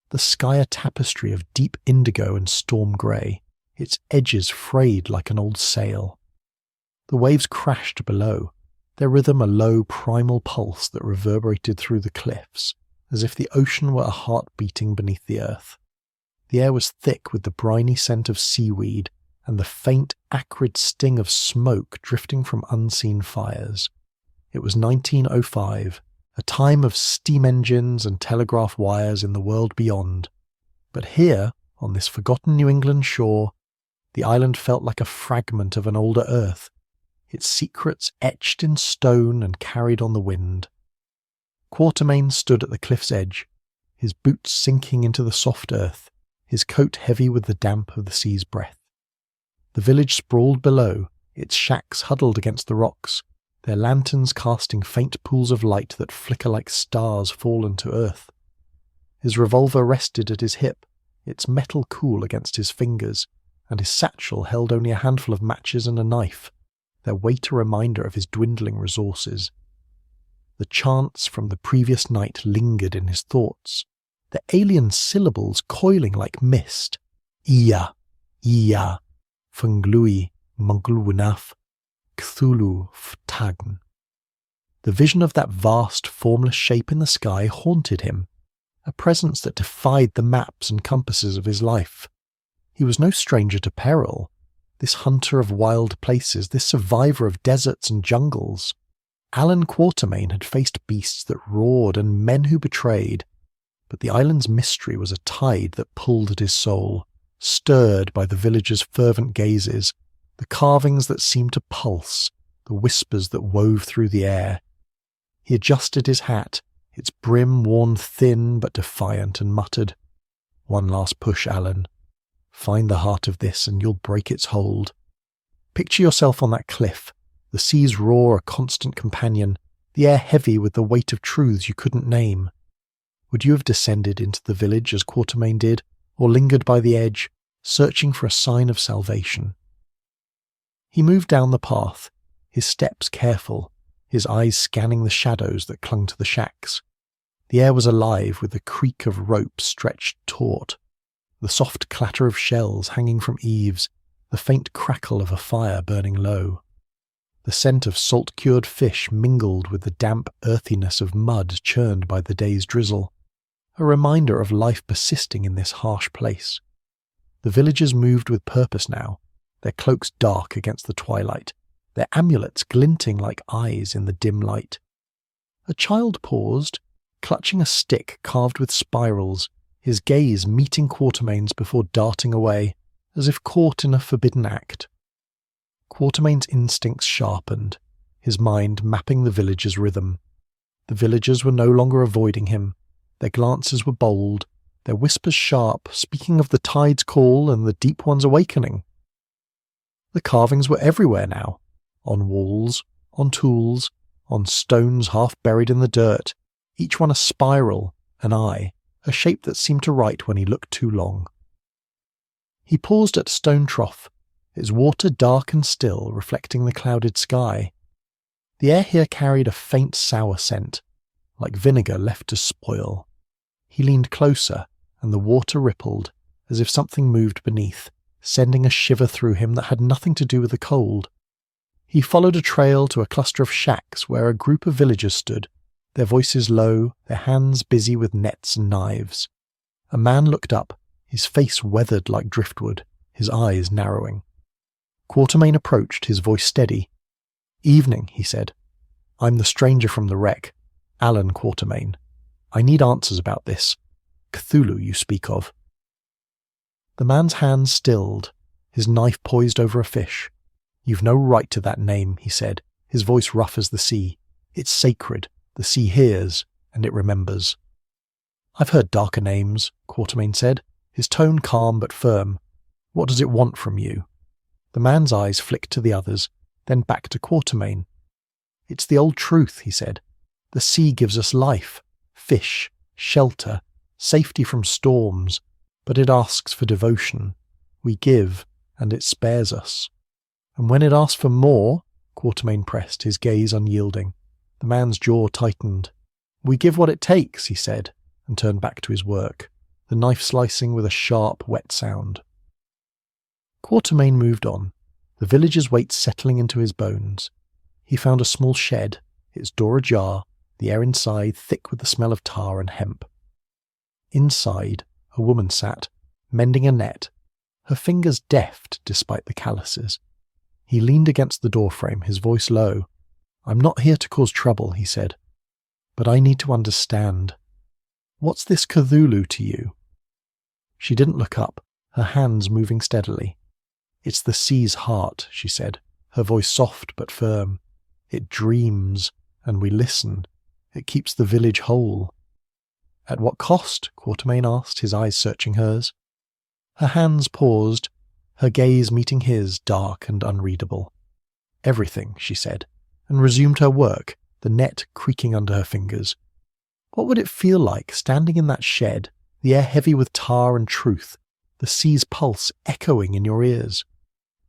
the sky a tapestry of deep indigo and storm grey, its edges frayed like an old sail. The waves crashed below, their rhythm a low primal pulse that reverberated through the cliffs, as if the ocean were a heart beating beneath the earth. The air was thick with the briny scent of seaweed and the faint, acrid sting of smoke drifting from unseen fires. It was 1905, a time of steam engines and telegraph wires in the world beyond. But here, on this forgotten New England shore, the island felt like a fragment of an older earth, its secrets etched in stone and carried on the wind. Quartermain stood at the cliff's edge, his boots sinking into the soft earth, his coat heavy with the damp of the sea's breath. The village sprawled below, its shacks huddled against the rocks, their lanterns casting faint pools of light that flicker like stars fallen to earth. His revolver rested at his hip, its metal cool against his fingers, and his satchel held only a handful of matches and a knife, their weight a reminder of his dwindling resources. The chants from the previous night lingered in his thoughts, the alien syllables coiling like mist. Iya, Iya, Funglui, Munglwunaf, Cthulhu, Ftagn. The vision of that vast, formless shape in the sky haunted him, a presence that defied the maps and compasses of his life. He was no stranger to peril, this hunter of wild places, this survivor of deserts and jungles. Allan Quartermain had faced beasts that roared and men who betrayed, but the island's mystery was a tide that pulled at his soul, stirred by the villagers' fervent gazes, the carvings that seemed to pulse, the whispers that wove through the air. He adjusted his hat, its brim worn thin but defiant, and muttered, "One last push, Allan. Find the heart of this and you'll break its hold. Picture yourself on that cliff, the sea's roar a constant companion, the air heavy with the weight of truths you couldn't name. Would you have descended into the village as Quartermain did, or lingered by the edge, searching for a sign of salvation?" He moved down the path, his steps careful, his eyes scanning the shadows that clung to the shacks. The air was alive with the creak of rope stretched taut, the soft clatter of shells hanging from eaves, the faint crackle of a fire burning low. The scent of salt-cured fish mingled with the damp earthiness of mud churned by the day's drizzle, a reminder of life persisting in this harsh place. The villagers moved with purpose now, their cloaks dark against the twilight, their amulets glinting like eyes in the dim light. A child paused, clutching a stick carved with spirals, his gaze meeting Quartermain's before darting away, as if caught in a forbidden act. Quartermain's instincts sharpened, his mind mapping the villagers' rhythm. The villagers were no longer avoiding him. Their glances were bold, their whispers sharp, speaking of the tide's call and the deep one's awakening. The carvings were everywhere now, on walls, on tools, on stones half buried in the dirt, each one a spiral, an eye, a shape that seemed to write when he looked too long. He paused at a stone trough, its water dark and still, reflecting the clouded sky. The air here carried a faint sour scent, like vinegar left to spoil. He leaned closer, and the water rippled, as if something moved beneath, sending a shiver through him that had nothing to do with the cold. He followed a trail to a cluster of shacks where a group of villagers stood, their voices low, their hands busy with nets and knives. A man looked up, his face weathered like driftwood, his eyes narrowing. Quartermain approached, his voice steady. "Evening," he said. "I'm the stranger from the wreck, Allan Quartermain. I need answers about this Cthulhu you speak of." The man's hands stilled, his knife poised over a fish. "You've no right to that name," he said, his voice rough as the sea. "It's sacred. The sea hears, and it remembers." "I've heard darker names," Quartermain said, his tone calm but firm. "What does it want from you?" The man's eyes flicked to the others, then back to Quartermain. "It's the old truth," he said. "The sea gives us life, fish, shelter, safety from storms, but it asks for devotion. We give, and it spares us. And when it asks for more," Quartermain pressed, his gaze unyielding. The man's jaw tightened. "We give what it takes," he said, and turned back to his work, the knife slicing with a sharp, wet sound. Quartermain moved on, the villager's weight settling into his bones. He found a small shed, its door ajar, the air inside thick with the smell of tar and hemp. Inside, a woman sat, mending a net, her fingers deft despite the calluses. He leaned against the doorframe, his voice low. "I'm not here to cause trouble," he said, "but I need to understand. What's this Cthulhu to you?" She didn't look up, her hands moving steadily. "It's the sea's heart," she said, her voice soft but firm. "It dreams, and we listen. It keeps the village whole." "At what cost?" Quartermain asked, his eyes searching hers. Her hands paused, her gaze meeting his, dark and unreadable. "Everything," she said, and resumed her work, the net creaking under her fingers. "What would it feel like, standing in that shed, the air heavy with tar and truth, the sea's pulse echoing in your ears?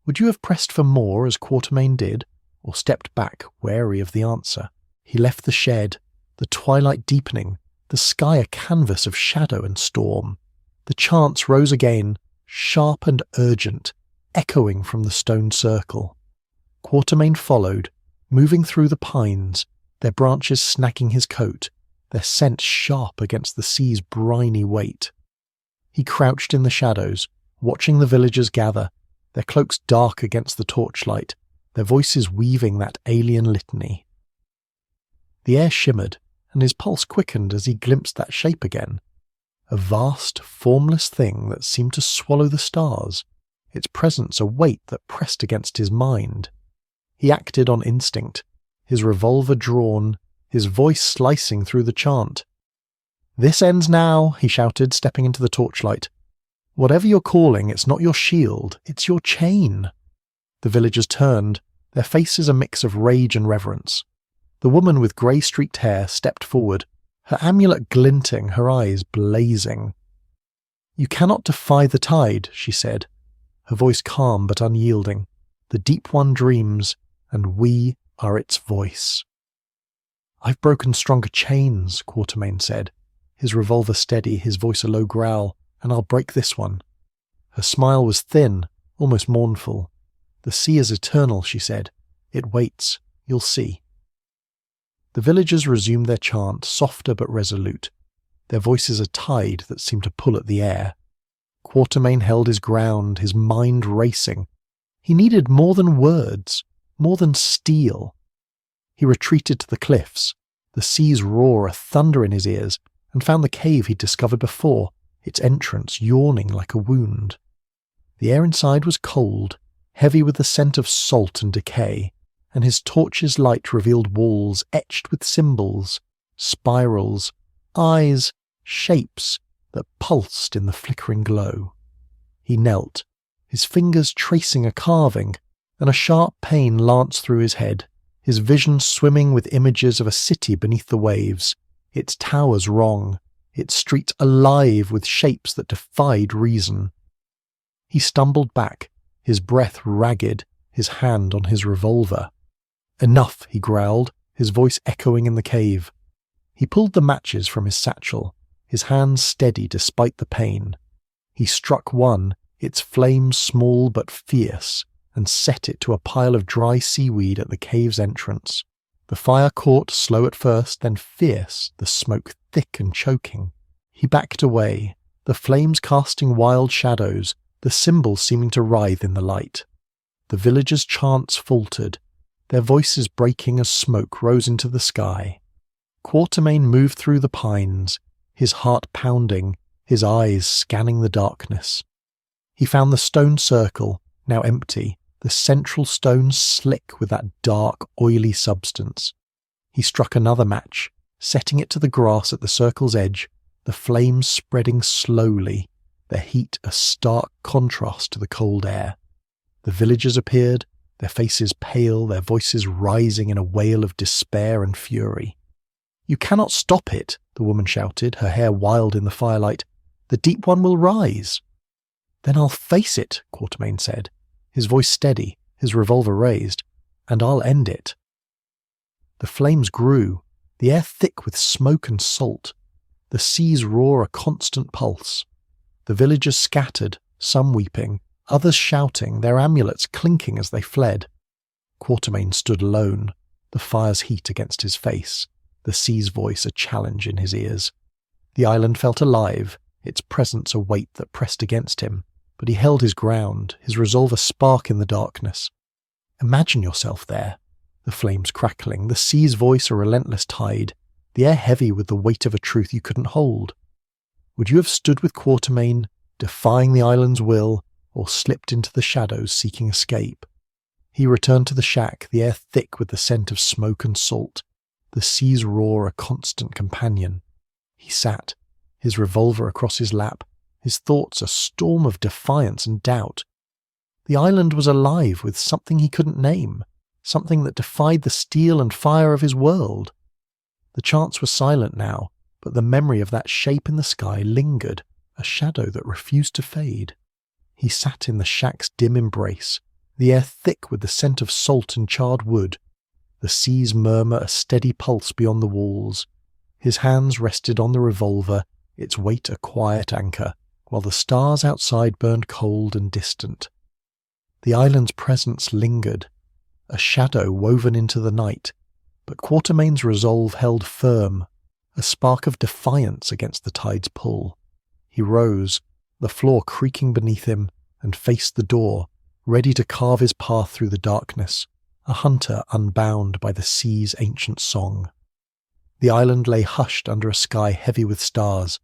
Would you have pressed for more, as Quartermain did, or stepped back, wary of the answer?" He left the shed, the twilight deepening, the sky a canvas of shadow and storm. The chants rose again, sharp and urgent, echoing from the stone circle. Quartermain followed, moving through the pines, their branches snagging his coat, their scent sharp against the sea's briny weight. He crouched in the shadows, watching the villagers gather, their cloaks dark against the torchlight, their voices weaving that alien litany. The air shimmered, and his pulse quickened as he glimpsed that shape again. A vast, formless thing that seemed to swallow the stars, its presence a weight that pressed against his mind. He acted on instinct, his revolver drawn, his voice slicing through the chant. "This ends now," he shouted, stepping into the torchlight. "Whatever you're calling, it's not your shield, it's your chain." The villagers turned, their faces a mix of rage and reverence. The woman with grey-streaked hair stepped forward, her amulet glinting, her eyes blazing. "You cannot defy the tide," she said, her voice calm but unyielding. "The Deep One dreams, and we are its voice." "I've broken stronger chains," Quartermain said, his revolver steady, his voice a low growl, "and I'll break this one." Her smile was thin, almost mournful. "The sea is eternal," she said. "It waits. You'll see." The villagers resumed their chant, softer but resolute, their voices a tide that seemed to pull at the air. Quartermain held his ground, his mind racing. He needed more than words, more than steel. He retreated to the cliffs, the sea's roar a thunder in his ears, and found the cave he'd discovered before, its entrance yawning like a wound. The air inside was cold, heavy with the scent of salt and decay, and his torch's light revealed walls etched with symbols, spirals, eyes, shapes that pulsed in the flickering glow. He knelt, his fingers tracing a carving, and a sharp pain lanced through his head, his vision swimming with images of a city beneath the waves, its towers wrong, its streets alive with shapes that defied reason. He stumbled back, his breath ragged, his hand on his revolver. "Enough," he growled, his voice echoing in the cave. He pulled the matches from his satchel, his hands steady despite the pain. He struck one, its flame small but fierce, and set it to a pile of dry seaweed at the cave's entrance. The fire caught, slow at first, then fierce, the smoke thick and choking. He backed away, the flames casting wild shadows, the symbols seeming to writhe in the light. The villagers' chants faltered, their voices breaking as smoke rose into the sky. Quartermain moved through the pines, his heart pounding, his eyes scanning the darkness. He found the stone circle, now empty, the central stone slick with that dark, oily substance. He struck another match, setting it to the grass at the circle's edge, the flames spreading slowly, their heat a stark contrast to the cold air. The villagers appeared, their faces pale, their voices rising in a wail of despair and fury. "You cannot stop it," the woman shouted, her hair wild in the firelight. "The Deep One will rise." "Then I'll face it," Quartermain said, his voice steady, his revolver raised, "and I'll end it." The flames grew, the air thick with smoke and salt, the sea's roar a constant pulse. The villagers scattered, some weeping, others shouting, their amulets clinking as they fled. Quartermain stood alone, the fire's heat against his face, the sea's voice a challenge in his ears. The island felt alive, its presence a weight that pressed against him, but he held his ground, his resolve a spark in the darkness. Imagine yourself there, the flames crackling, the sea's voice a relentless tide, the air heavy with the weight of a truth you couldn't hold. Would you have stood with Quartermain, defying the island's will, or slipped into the shadows seeking escape? He returned to the shack, the air thick with the scent of smoke and salt, the sea's roar a constant companion. He sat, his revolver across his lap, his thoughts a storm of defiance and doubt. The island was alive with something he couldn't name, something that defied the steel and fire of his world. The chants were silent now, but the memory of that shape in the sky lingered, a shadow that refused to fade. He sat in the shack's dim embrace, the air thick with the scent of salt and charred wood, the sea's murmur a steady pulse beyond the walls. His hands rested on the revolver, its weight a quiet anchor, while the stars outside burned cold and distant. The island's presence lingered, a shadow woven into the night, but Quartermain's resolve held firm, a spark of defiance against the tide's pull. He rose, the floor creaking beneath him, and faced the door, ready to carve his path through the darkness, a hunter unbound by the sea's ancient song. The island lay hushed under a sky heavy with stars,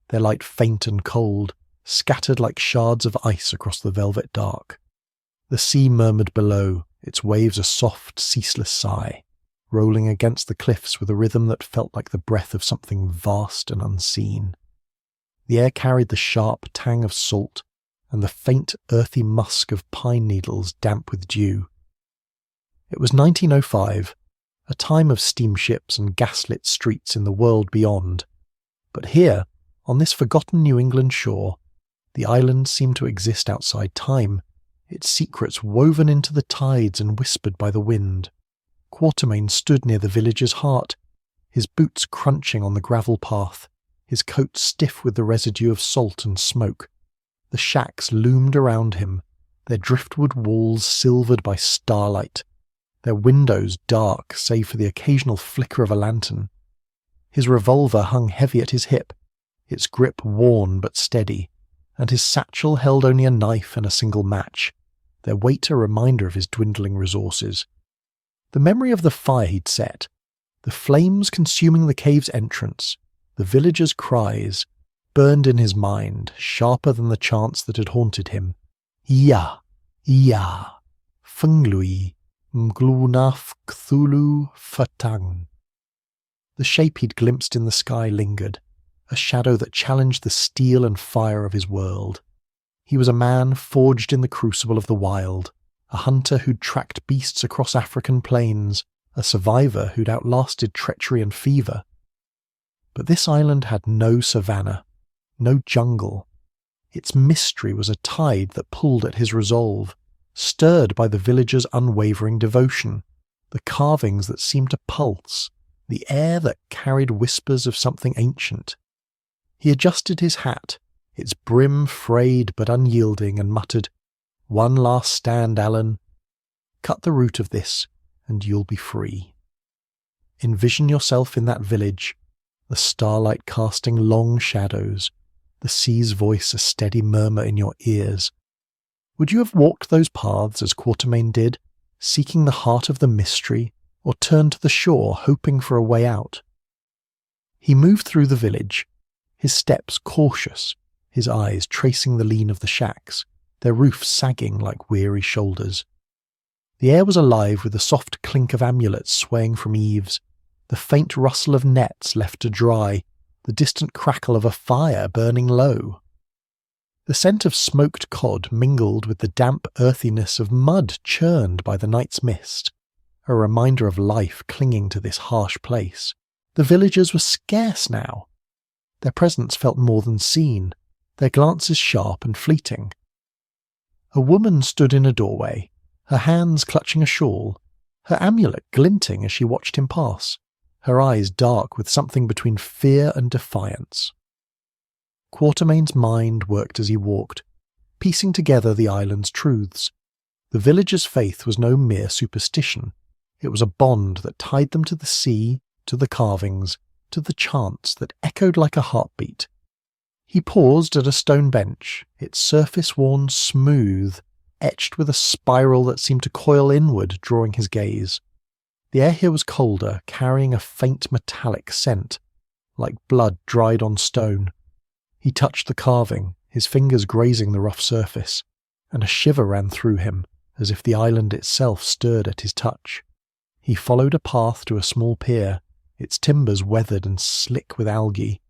their light faint and cold, scattered like shards of ice across the velvet dark. The sea murmured below, its waves a soft, ceaseless sigh, rolling against the cliffs with a rhythm that felt like the breath of something vast and unseen. The air carried the sharp tang of salt and the faint, earthy musk of pine needles damp with dew. It was 1905, a time of steamships and gaslit streets in the world beyond. But here, on this forgotten New England shore, the island seemed to exist outside time, its secrets woven into the tides and whispered by the wind. Quartermain stood near the village's heart, his boots crunching on the gravel path, his coat stiff with the residue of salt and smoke. The shacks loomed around him, their driftwood walls silvered by starlight, their windows dark save for the occasional flicker of a lantern. His revolver hung heavy at his hip, its grip worn but steady, and his satchel held only a knife and a single match, their weight a reminder of his dwindling resources. The memory of the fire he'd set, the flames consuming the cave's entrance, the villagers' cries, burned in his mind, sharper than the chants that had haunted him. Ia, ia, funglui, mglunaf cthulu fatang. The shape he'd glimpsed in the sky lingered, a shadow that challenged the steel and fire of his world. He was a man forged in the crucible of the wild, a hunter who'd tracked beasts across African plains, a survivor who'd outlasted treachery and fever. But this island had no savanna, no jungle. Its mystery was a tide that pulled at his resolve, stirred by the villagers' unwavering devotion, the carvings that seemed to pulse, the air that carried whispers of something ancient. He adjusted his hat, its brim frayed but unyielding, and muttered, "One last stand, Allan, Cut the root of this, and you'll be free. Envision yourself in that village, the starlight casting long shadows, the sea's voice a steady murmur in your ears. Would you have walked those paths as Quartermain did, seeking the heart of the mystery, or turned to the shore hoping for a way out? He moved through the village, his steps cautious, his eyes tracing the lean of the shacks, their roofs sagging like weary shoulders. The air was alive with the soft clink of amulets swaying from eaves, the faint rustle of nets left to dry, the distant crackle of a fire burning low. The scent of smoked cod mingled with the damp earthiness of mud churned by the night's mist, a reminder of life clinging to this harsh place. The villagers were scarce now. Their presence felt more than seen, their glances sharp and fleeting. A woman stood in a doorway, her hands clutching a shawl, her amulet glinting as she watched him pass, her eyes dark with something between fear and defiance. Quartermain's mind worked as he walked, piecing together the island's truths. The villagers' faith was no mere superstition. It was a bond that tied them to the sea, to the carvings, to the chants that echoed like a heartbeat. He paused at a stone bench, its surface worn smooth, etched with a spiral that seemed to coil inward, drawing his gaze. The air here was colder, carrying a faint metallic scent, like blood dried on stone. He touched the carving, his fingers grazing the rough surface, and a shiver ran through him, as if the island itself stirred at his touch. He followed a path to a small pier, its timbers weathered and slick with algae,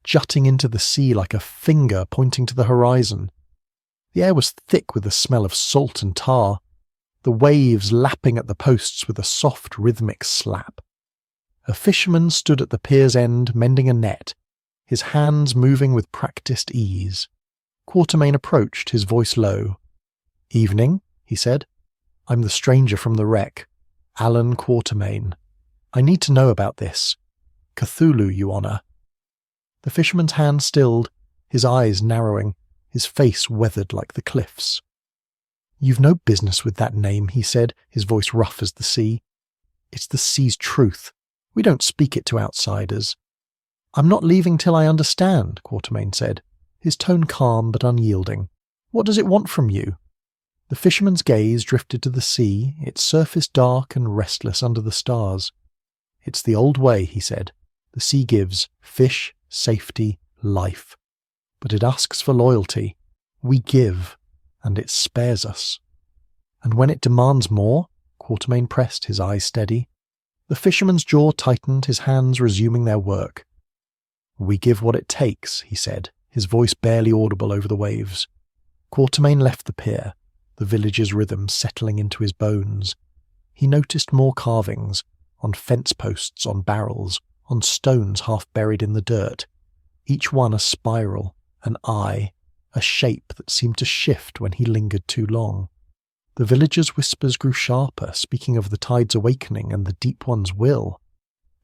jutting into the sea like a finger pointing to the horizon. The air was thick with the smell of salt and tar, the waves lapping at the posts with a soft rhythmic slap. A fisherman stood at the pier's end mending a net, his hands moving with practised ease. Quartermain approached, his voice low. "Evening," he said. "I'm the stranger from the wreck, Allan Quartermain. I need to know about this. Cthulhu, you honour." The fisherman's hand stilled, his eyes narrowing, his face weathered like the cliffs. "You've no business with that name," he said, his voice rough as the sea. "It's the sea's truth. We don't speak it to outsiders." "I'm not leaving till I understand," Quartermain said, his tone calm but unyielding. "What does it want from you?" The fisherman's gaze drifted to the sea, its surface dark and restless under the stars. "It's the old way," he said. "The sea gives fish, safety, life. But it asks for loyalty. We give, and it spares us." "And when it demands more?" Quartermain pressed, his eyes steady. The fisherman's jaw tightened, his hands resuming their work. "We give what it takes," he said, his voice barely audible over the waves. Quartermain left the pier, the village's rhythm settling into his bones. He noticed more carvings, on fence posts, on barrels, on stones half buried in the dirt, each one a spiral, an eye, a shape that seemed to shift when he lingered too long. The villagers' whispers grew sharper, speaking of the tide's awakening and the deep one's will.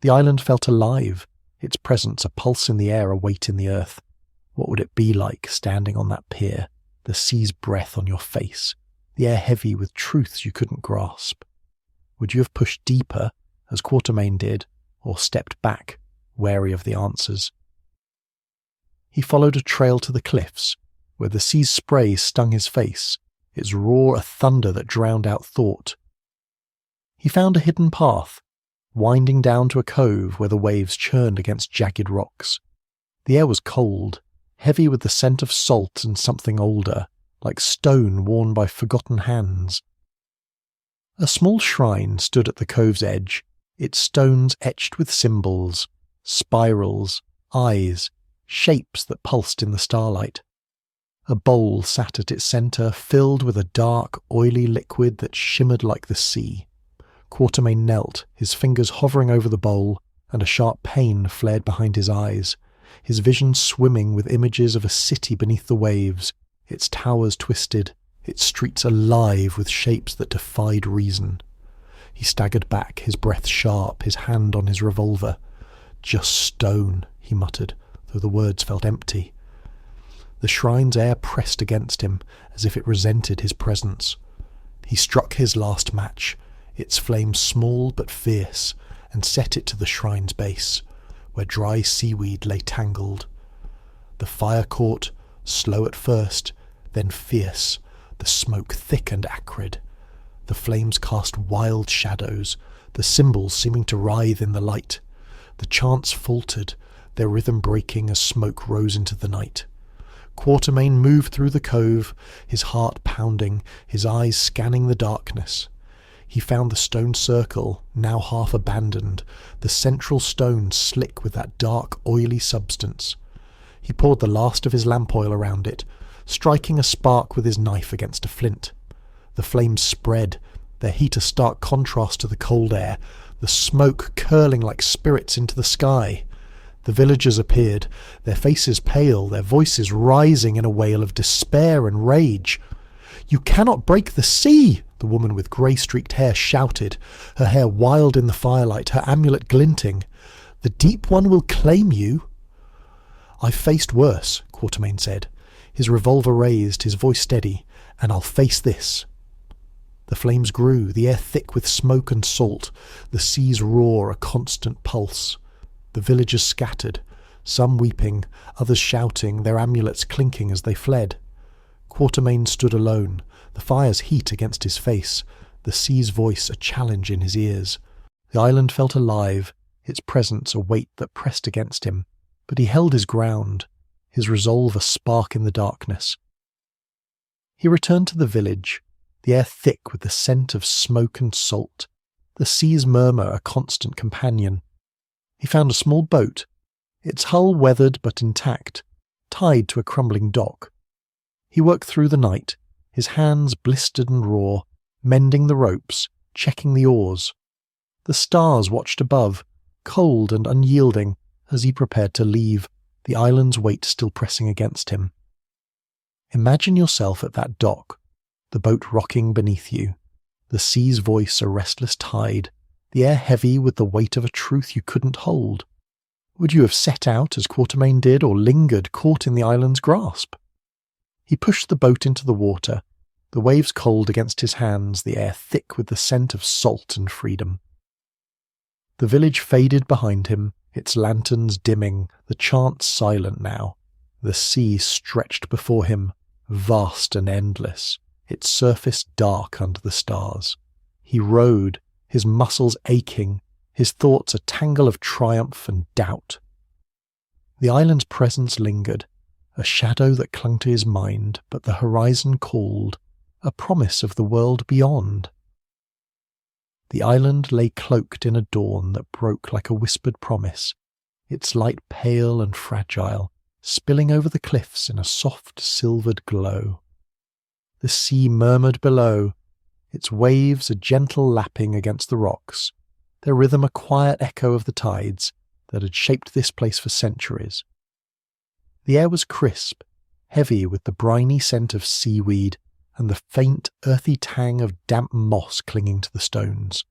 The island felt alive, its presence a pulse in the air, a weight in the earth. What would it be like standing on that pier, the sea's breath on your face, the air heavy with truths you couldn't grasp? Would you have pushed deeper, as Quartermain did, or stepped back, wary of the answers? He followed a trail to the cliffs, where the sea's spray stung his face, its roar a thunder that drowned out thought. He found a hidden path, winding down to a cove where the waves churned against jagged rocks. The air was cold, heavy with the scent of salt and something older, like stone worn by forgotten hands. A small shrine stood at the cove's edge, its stones etched with symbols, spirals, eyes, shapes that pulsed in the starlight. A bowl sat at its centre, filled with a dark, oily liquid that shimmered like the sea. Quartermain knelt, his fingers hovering over the bowl, and a sharp pain flared behind his eyes, his vision swimming with images of a city beneath the waves, its towers twisted, its streets alive with shapes that defied reason. He staggered back, his breath sharp, his hand on his revolver. "Just stone," he muttered, though the words felt empty. The shrine's air pressed against him, as if it resented his presence. He struck his last match, its flame small but fierce, and set it to the shrine's base, where dry seaweed lay tangled. The fire caught, slow at first, then fierce, the smoke thick and acrid. The flames cast wild shadows, the cymbals seeming to writhe in the light. The chants faltered, their rhythm breaking as smoke rose into the night. Quartermain moved through the cove, his heart pounding, his eyes scanning the darkness. He found the stone circle, now half abandoned, the central stone slick with that dark, oily substance. He poured the last of his lamp oil around it, striking a spark with his knife against a flint. The flames spread, their heat a stark contrast to the cold air, the smoke curling like spirits into the sky. The villagers appeared, their faces pale, their voices rising in a wail of despair and rage. "You cannot break the sea!" the woman with grey-streaked hair shouted, her hair wild in the firelight, her amulet glinting. "The Deep One will claim you." "I've faced worse," Quartermain said, his revolver raised, his voice steady, "and I'll face this." The flames grew, the air thick with smoke and salt, the sea's roar a constant pulse. The villagers scattered, some weeping, others shouting, their amulets clinking as they fled. Quartermain stood alone, the fire's heat against his face, the sea's voice a challenge in his ears. The island felt alive, its presence a weight that pressed against him, but he held his ground, his resolve a spark in the darkness. He returned to the village, the air thick with the scent of smoke and salt, the sea's murmur a constant companion. He found a small boat, its hull weathered but intact, tied to a crumbling dock. He worked through the night, his hands blistered and raw, mending the ropes, checking the oars. The stars watched above, cold and unyielding, as he prepared to leave, the island's weight still pressing against him. Imagine yourself at that dock, the boat rocking beneath you, the sea's voice a restless tide, the air heavy with the weight of a truth you couldn't hold. Would you have set out as Quartermain did, or lingered caught in the island's grasp? He pushed the boat into the water, the waves cold against his hands, the air thick with the scent of salt and freedom. The village faded behind him, its lanterns dimming, the chants silent now. The sea stretched before him, vast and endless, its surface dark under the stars. He rowed, his muscles aching, his thoughts a tangle of triumph and doubt. The island's presence lingered, a shadow that clung to his mind, but the horizon called, a promise of the world beyond. The island lay cloaked in a dawn that broke like a whispered promise, its light pale and fragile, spilling over the cliffs in a soft silvered glow. The sea murmured below, its waves a gentle lapping against the rocks, their rhythm a quiet echo of the tides that had shaped this place for centuries. The air was crisp, heavy with the briny scent of seaweed and the faint, earthy tang of damp moss clinging to the stones.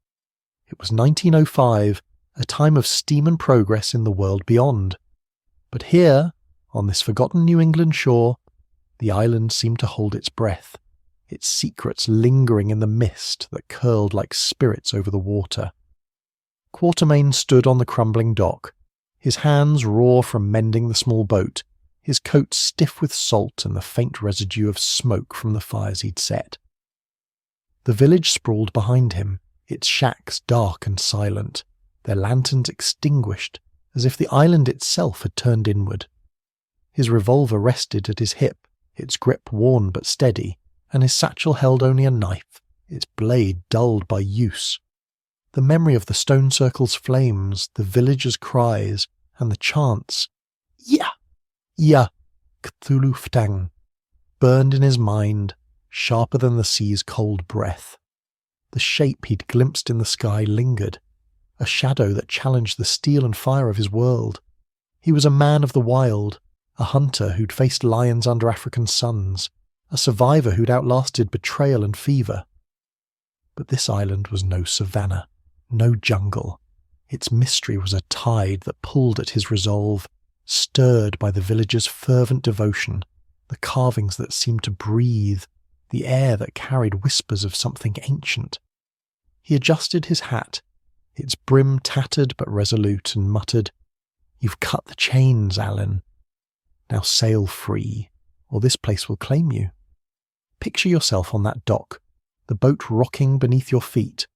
It was 1905, a time of steam and progress in the world beyond. But here, on this forgotten New England shore, the island seemed to hold its breath, its secrets lingering in the mist that curled like spirits over the water. Quartermain stood on the crumbling dock, his hands raw from mending the small boat, his coat stiff with salt and the faint residue of smoke from the fires he'd set. The village sprawled behind him, its shacks dark and silent, their lanterns extinguished, as if the island itself had turned inward. His revolver rested at his hip, its grip worn but steady, and his satchel held only a knife, its blade dulled by use. The memory of the stone circle's flames, the villagers' cries, and the chants, "Ya! Ya! Cthulhu Ftang," burned in his mind, sharper than the sea's cold breath. The shape he'd glimpsed in the sky lingered, a shadow that challenged the steel and fire of his world. He was a man of the wild, a hunter who'd faced lions under African suns, a survivor who'd outlasted betrayal and fever. But this island was no savannah, no jungle. Its mystery was a tide that pulled at his resolve, stirred by the villagers' fervent devotion, the carvings that seemed to breathe, the air that carried whispers of something ancient. He adjusted his hat, its brim tattered but resolute, and muttered, "You've cut the chains, Allan. Now sail free, or this place will claim you. Picture yourself on that dock, the boat rocking beneath your feet,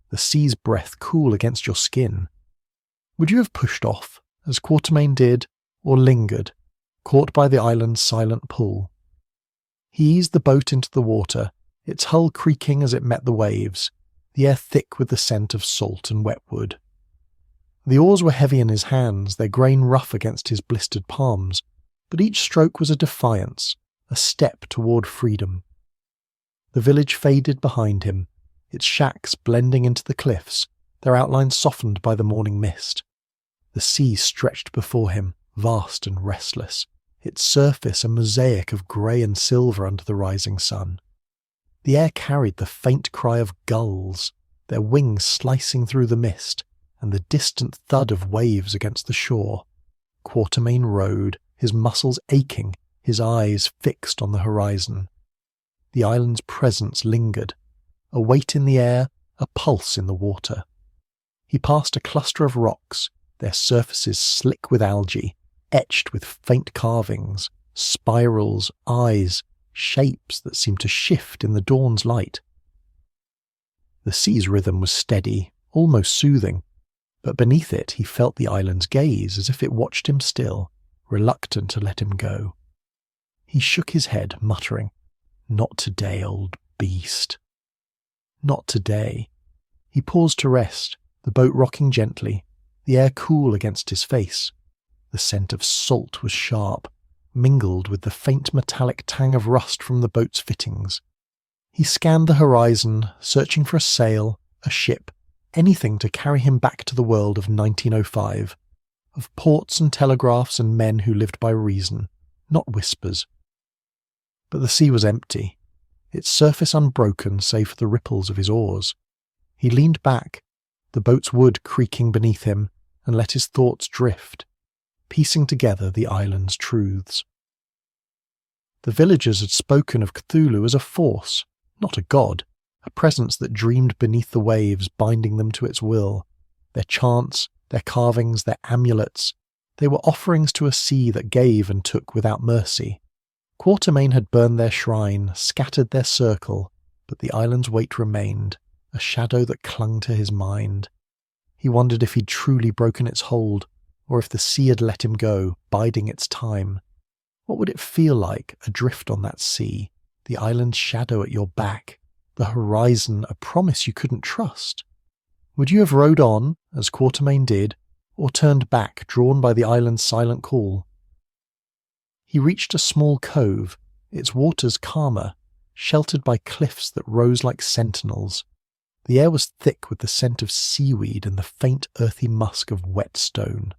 the sea's breath cool against your skin. Would you have pushed off, as Quartermain did, or lingered, caught by the island's silent pull?" He eased the boat into the water, its hull creaking as it met the waves, the air thick with the scent of salt and wet wood. The oars were heavy in his hands, their grain rough against his blistered palms, but each stroke was a defiance, a step toward freedom. The village faded behind him, its shacks blending into the cliffs, their outlines softened by the morning mist. The sea stretched before him, vast and restless, its surface a mosaic of grey and silver under the rising sun. The air carried the faint cry of gulls, their wings slicing through the mist, and the distant thud of waves against the shore. Quartermain rowed, his muscles aching, his eyes fixed on the horizon. The island's presence lingered, a weight in the air, a pulse in the water. He passed a cluster of rocks, their surfaces slick with algae, etched with faint carvings, spirals, eyes, shapes that seemed to shift in the dawn's light. The sea's rhythm was steady, almost soothing, but beneath it he felt the island's gaze as if it watched him still, reluctant to let him go. He shook his head, muttering, "Not today, old beast. Not today." He paused to rest, the boat rocking gently, the air cool against his face. The scent of salt was sharp, mingled with the faint metallic tang of rust from the boat's fittings. He scanned the horizon, searching for a sail, a ship, anything to carry him back to the world of 1905, of ports and telegraphs and men who lived by reason, not whispers. But the sea was empty, its surface unbroken save for the ripples of his oars. He leaned back, the boat's wood creaking beneath him, and let his thoughts drift, piecing together the island's truths. The villagers had spoken of Cthulhu as a force, not a god, a presence that dreamed beneath the waves, binding them to its will. Their chants, their carvings, their amulets, they were offerings to a sea that gave and took without mercy. Quartermain had burned their shrine, scattered their circle, but the island's weight remained, a shadow that clung to his mind. He wondered if he'd truly broken its hold, or if the sea had let him go, biding its time. What would it feel like, adrift on that sea, the island's shadow at your back, the horizon a promise you couldn't trust? Would you have rowed on, as Quartermain did, or turned back, drawn by the island's silent call? He reached a small cove, its waters calmer, sheltered by cliffs that rose like sentinels. The air was thick with the scent of seaweed and the faint earthy musk of wet stone.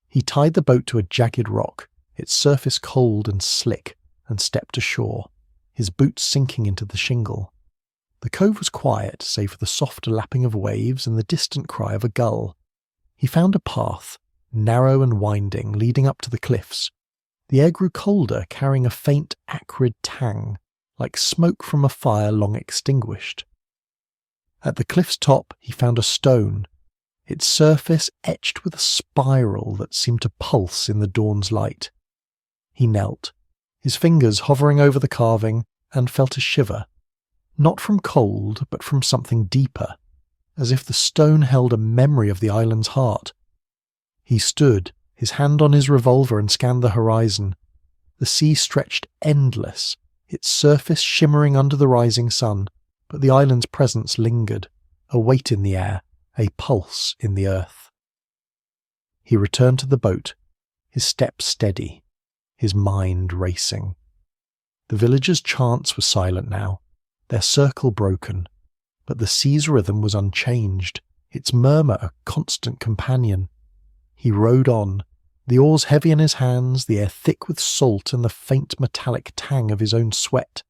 He tied the boat to a jagged rock, its surface cold and slick, and stepped ashore, his boots sinking into the shingle. The cove was quiet, save for the soft lapping of waves and the distant cry of a gull. He found a path, narrow and winding, leading up to the cliffs. The air grew colder, carrying a faint, acrid tang, like smoke from a fire long extinguished. At the cliff's top he found a stone, its surface etched with a spiral that seemed to pulse in the dawn's light. He knelt, his fingers hovering over the carving, and felt a shiver, not from cold, but from something deeper, as if the stone held a memory of the island's heart. He stood, his hand on his revolver, and scanned the horizon. The sea stretched endless, its surface shimmering under the rising sun, but the island's presence lingered, a weight in the air, a pulse in the earth. He returned to the boat, his step steady, his mind racing. The villagers' chants were silent now, their circle broken, but the sea's rhythm was unchanged, its murmur a constant companion. He rowed on, the oars heavy in his hands, the air thick with salt and the faint metallic tang of his own sweat.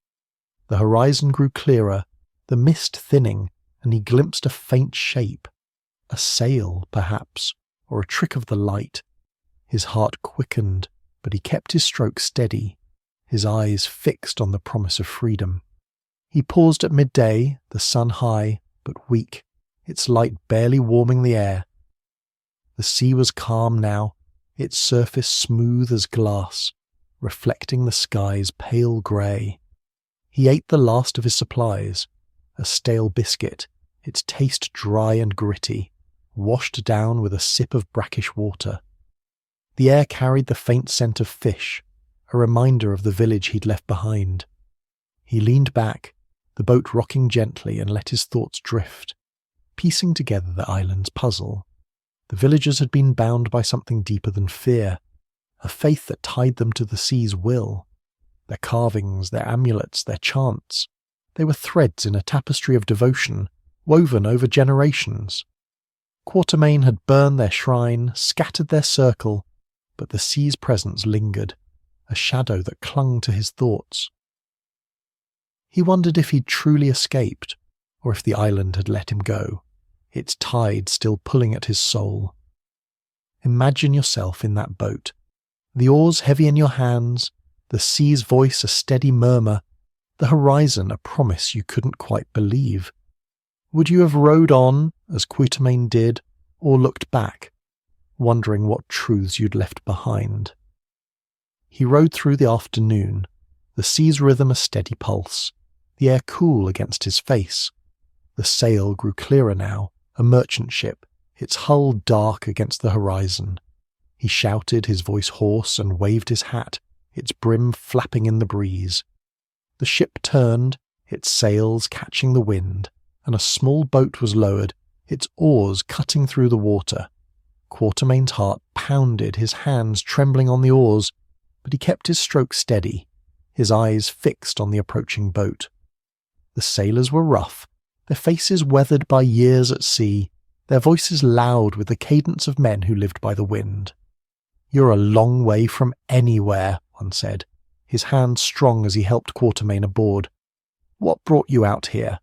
The horizon grew clearer, the mist thinning, and he glimpsed a faint shape. A sail, perhaps, or a trick of the light. His heart quickened, but he kept his stroke steady. his eyes fixed on the promise of freedom. He paused at midday, the sun high, but weak, its light barely warming the air. The sea was calm now, its surface smooth as glass, reflecting the sky's pale grey. He ate the last of his supplies, a stale biscuit, its taste dry and gritty, washed down with a sip of brackish water. The air carried the faint scent of fish, a reminder of the village he'd left behind. He leaned back, the boat rocking gently, and let his thoughts drift, piecing together the island's puzzle. The villagers had been bound by something deeper than fear, a faith that tied them to the sea's will. Their carvings, their amulets, their chants, they were threads in a tapestry of devotion, woven over generations. Quartermain had burned their shrine, scattered their circle, but the sea's presence lingered, a shadow that clung to his thoughts. He wondered if he'd truly escaped, or if the island had let him go, its tide still pulling at his soul. Imagine yourself in that boat, the oars heavy in your hands, the sea's voice a steady murmur, the horizon a promise you couldn't quite believe. Would you have rowed on, as Quartermain did, or looked back, wondering what truths you'd left behind? He rowed through the afternoon, the sea's rhythm a steady pulse, the air cool against his face. The sail grew clearer now, a merchant ship, its hull dark against the horizon. He shouted, his voice hoarse, and waved his hat, its brim flapping in the breeze. The ship turned, its sails catching the wind, and a small boat was lowered, its oars cutting through the water. Quartermain's heart pounded, his hands trembling on the oars, but he kept his stroke steady, his eyes fixed on the approaching boat. The sailors were rough, their faces weathered by years at sea, their voices loud with the cadence of men who lived by the wind. "You're a long way from anywhere," one said, his hand strong as he helped Quartermain aboard. "What brought you out here?"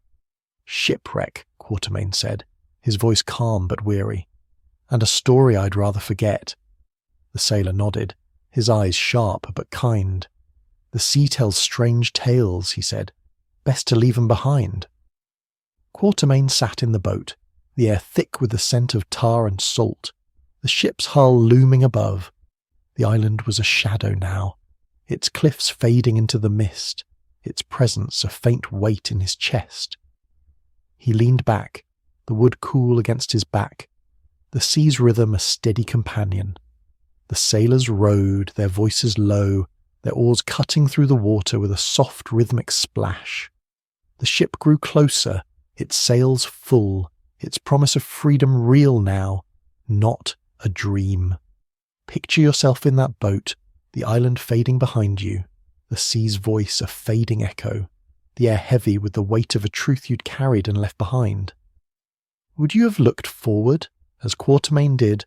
"Shipwreck," Quartermain said, his voice calm but weary. "And a story I'd rather forget." The sailor nodded, his eyes sharp but kind. "The sea tells strange tales," he said. "Best to leave 'em behind." Quartermain sat in the boat, the air thick with the scent of tar and salt, the ship's hull looming above. The island was a shadow now, its cliffs fading into the mist, its presence a faint weight in his chest. He leaned back, the wood cool against his back, the sea's rhythm a steady companion. The sailors rowed, their voices low, their oars cutting through the water with a soft rhythmic splash. The ship grew closer, its sails full, its promise of freedom real now, not a dream. Picture yourself in that boat, the island fading behind you, the sea's voice a fading echo, the air heavy with the weight of a truth you'd carried and left behind. Would you have looked forward, as Quartermain did,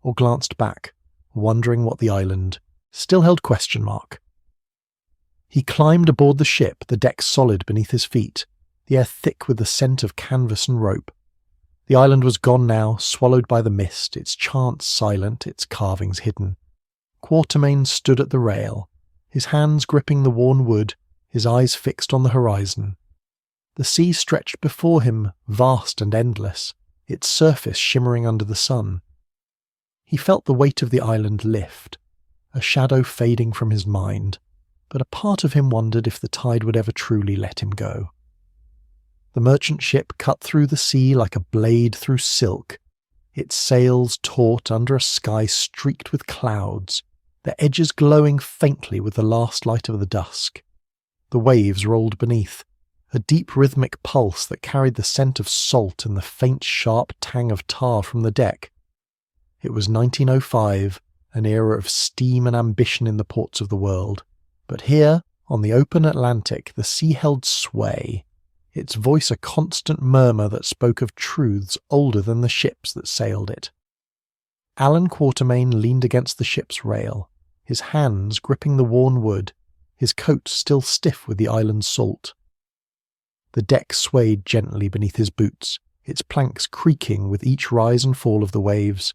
or glanced back, wondering what the island still held question mark? He climbed aboard the ship, the deck solid beneath his feet, the air thick with the scent of canvas and rope. The island was gone now, swallowed by the mist, its chants silent, its carvings hidden. Quartermain stood at the rail, his hands gripping the worn wood, his eyes fixed on the horizon. The sea stretched before him, vast and endless, its surface shimmering under the sun. He felt the weight of the island lift, a shadow fading from his mind, but a part of him wondered if the tide would ever truly let him go. The merchant ship cut through the sea like a blade through silk, its sails taut under a sky streaked with clouds, their edges glowing faintly with the last light of the dusk. The waves rolled beneath, a deep rhythmic pulse that carried the scent of salt and the faint sharp tang of tar from the deck. It was 1905, an era of steam and ambition in the ports of the world, but here, on the open Atlantic, the sea held sway, its voice a constant murmur that spoke of truths older than the ships that sailed it. Allan Quartermain leaned against the ship's rail, his hands gripping the worn wood, his coat still stiff with the island's salt. The deck swayed gently beneath his boots, its planks creaking with each rise and fall of the waves.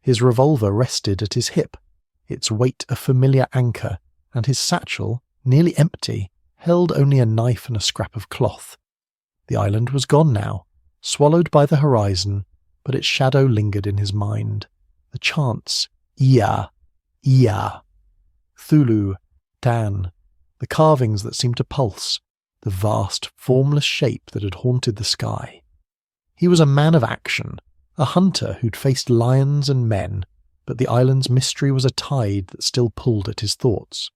His revolver rested at his hip, its weight a familiar anchor, and his satchel, nearly empty, held only a knife and a scrap of cloth. The island was gone now, swallowed by the horizon, but its shadow lingered in his mind. The chants, Ia, Ia, Thulu, Dan, the carvings that seemed to pulse, the vast, formless shape that had haunted the sky. He was a man of action, a hunter who'd faced lions and men, but the island's mystery was a tide that still pulled at his thoughts.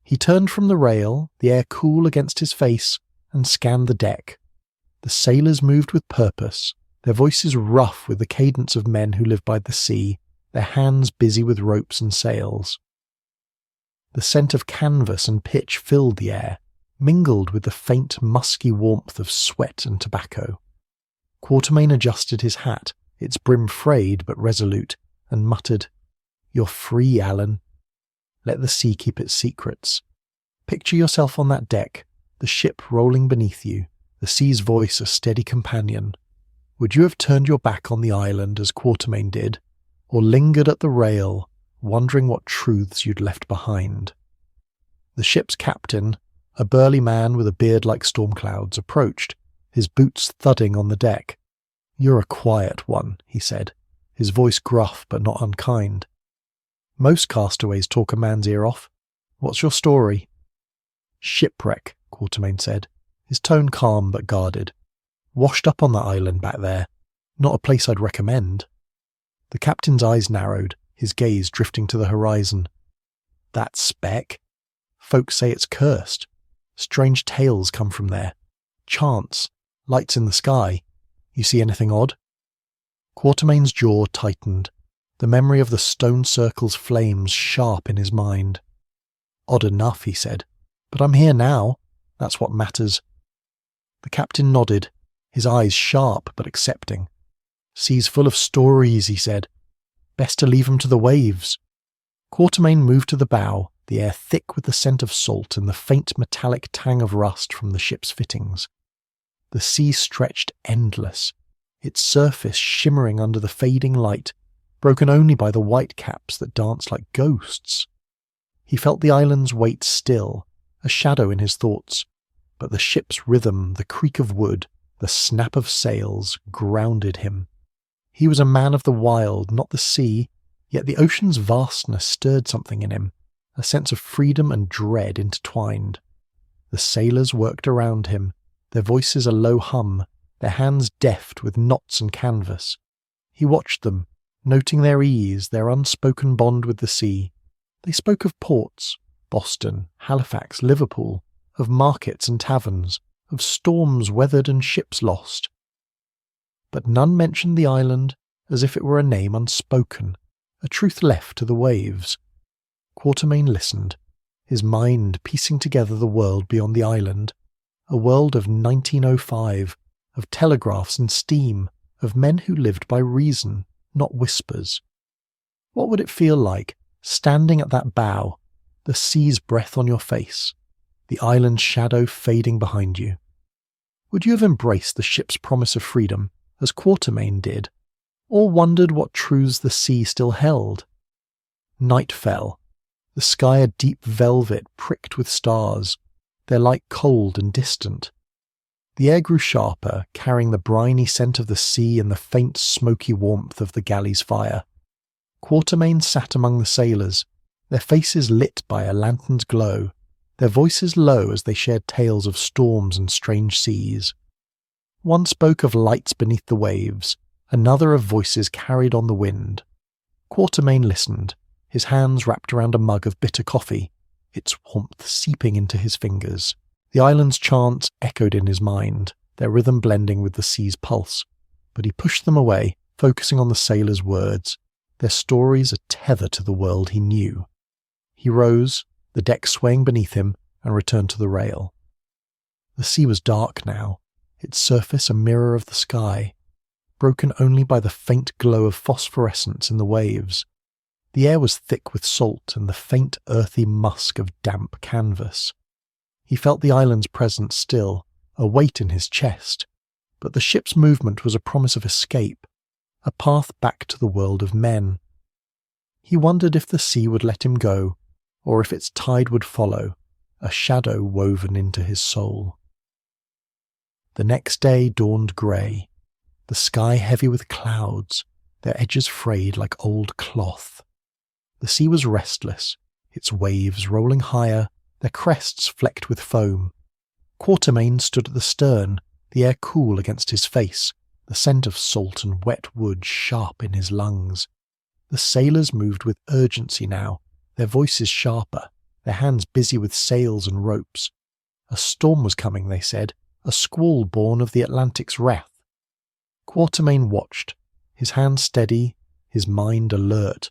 He turned from the rail, the air cool against his face, and scanned the deck. The sailors moved with purpose, their voices rough with the cadence of men who live by the sea, their hands busy with ropes and sails. The scent of canvas and pitch filled the air, mingled with the faint, musky warmth of sweat and tobacco. Quartermain adjusted his hat, its brim frayed but resolute, and muttered, "You're free, Allan. Let the sea keep its secrets. Picture yourself on that deck, the ship rolling beneath you, the sea's voice a steady companion. Would you have turned your back on the island as Quartermain did, or lingered at the rail, wondering what truths you'd left behind?" The ship's captain, a burly man with a beard like storm clouds, approached, his boots thudding on the deck. "You're a quiet one," he said, his voice gruff but not unkind. "Most castaways talk a man's ear off. What's your story?" "Shipwreck," Quartermain said, his tone calm but guarded. "Washed up on that island back there. Not a place I'd recommend." The captain's eyes narrowed, his gaze drifting to the horizon. "That speck? Folks say it's cursed. Strange tales come from there. Chants, lights in the sky. You see anything odd?" Quartermain's jaw tightened, the memory of the stone circle's flames sharp in his mind. "Odd enough," he said, "but I'm here now. That's what matters." The captain nodded, his eyes sharp but accepting. "Sea's full of stories," he said. "Best to leave 'em to the waves." Quartermain moved to the bow, the air thick with the scent of salt and the faint metallic tang of rust from the ship's fittings. The sea stretched endless, its surface shimmering under the fading light, broken only by the white caps that danced like ghosts. He felt the island's weight still, a shadow in his thoughts, but the ship's rhythm, the creak of wood, the snap of sails, grounded him. He was a man of the wild, not the sea, yet the ocean's vastness stirred something in him, a sense of freedom and dread intertwined. The sailors worked around him, their voices a low hum, their hands deft with knots and canvas. He watched them, noting their ease, their unspoken bond with the sea. They spoke of ports, Boston, Halifax, Liverpool, of markets and taverns, of storms weathered and ships lost. But none mentioned the island as if it were a name unspoken, a truth left to the waves. Quartermain listened, his mind piecing together the world beyond the island, a world of 1905, of telegraphs and steam, of men who lived by reason, not whispers. What would it feel like, standing at that bow, the sea's breath on your face, the island's shadow fading behind you? Would you have embraced the ship's promise of freedom, as Quartermain did, or wondered what truths the sea still held? Night fell, the sky a deep velvet pricked with stars, their light cold and distant. The air grew sharper, carrying the briny scent of the sea and the faint smoky warmth of the galley's fire. Quartermain sat among the sailors, their faces lit by a lantern's glow, their voices low as they shared tales of storms and strange seas. One spoke of lights beneath the waves, another of voices carried on the wind. Quartermain listened, his hands wrapped around a mug of bitter coffee, its warmth seeping into his fingers. The island's chants echoed in his mind, their rhythm blending with the sea's pulse, but he pushed them away, focusing on the sailors' words, their stories a tether to the world he knew. He rose, the deck swaying beneath him, and returned to the rail. The sea was dark now, its surface a mirror of the sky, broken only by the faint glow of phosphorescence in the waves. The air was thick with salt and the faint earthy musk of damp canvas. He felt the island's presence still, a weight in his chest, but the ship's movement was a promise of escape, a path back to the world of men. He wondered if the sea would let him go, or if its tide would follow, a shadow woven into his soul. The next day dawned grey, the sky heavy with clouds, their edges frayed like old cloth. The sea was restless, its waves rolling higher, their crests flecked with foam. Quartermain stood at the stern, the air cool against his face, the scent of salt and wet wood sharp in his lungs. The sailors moved with urgency now, their voices sharper, their hands busy with sails and ropes. A storm was coming, they said, a squall born of the Atlantic's wrath. Quartermain watched, his hands steady, his mind alert.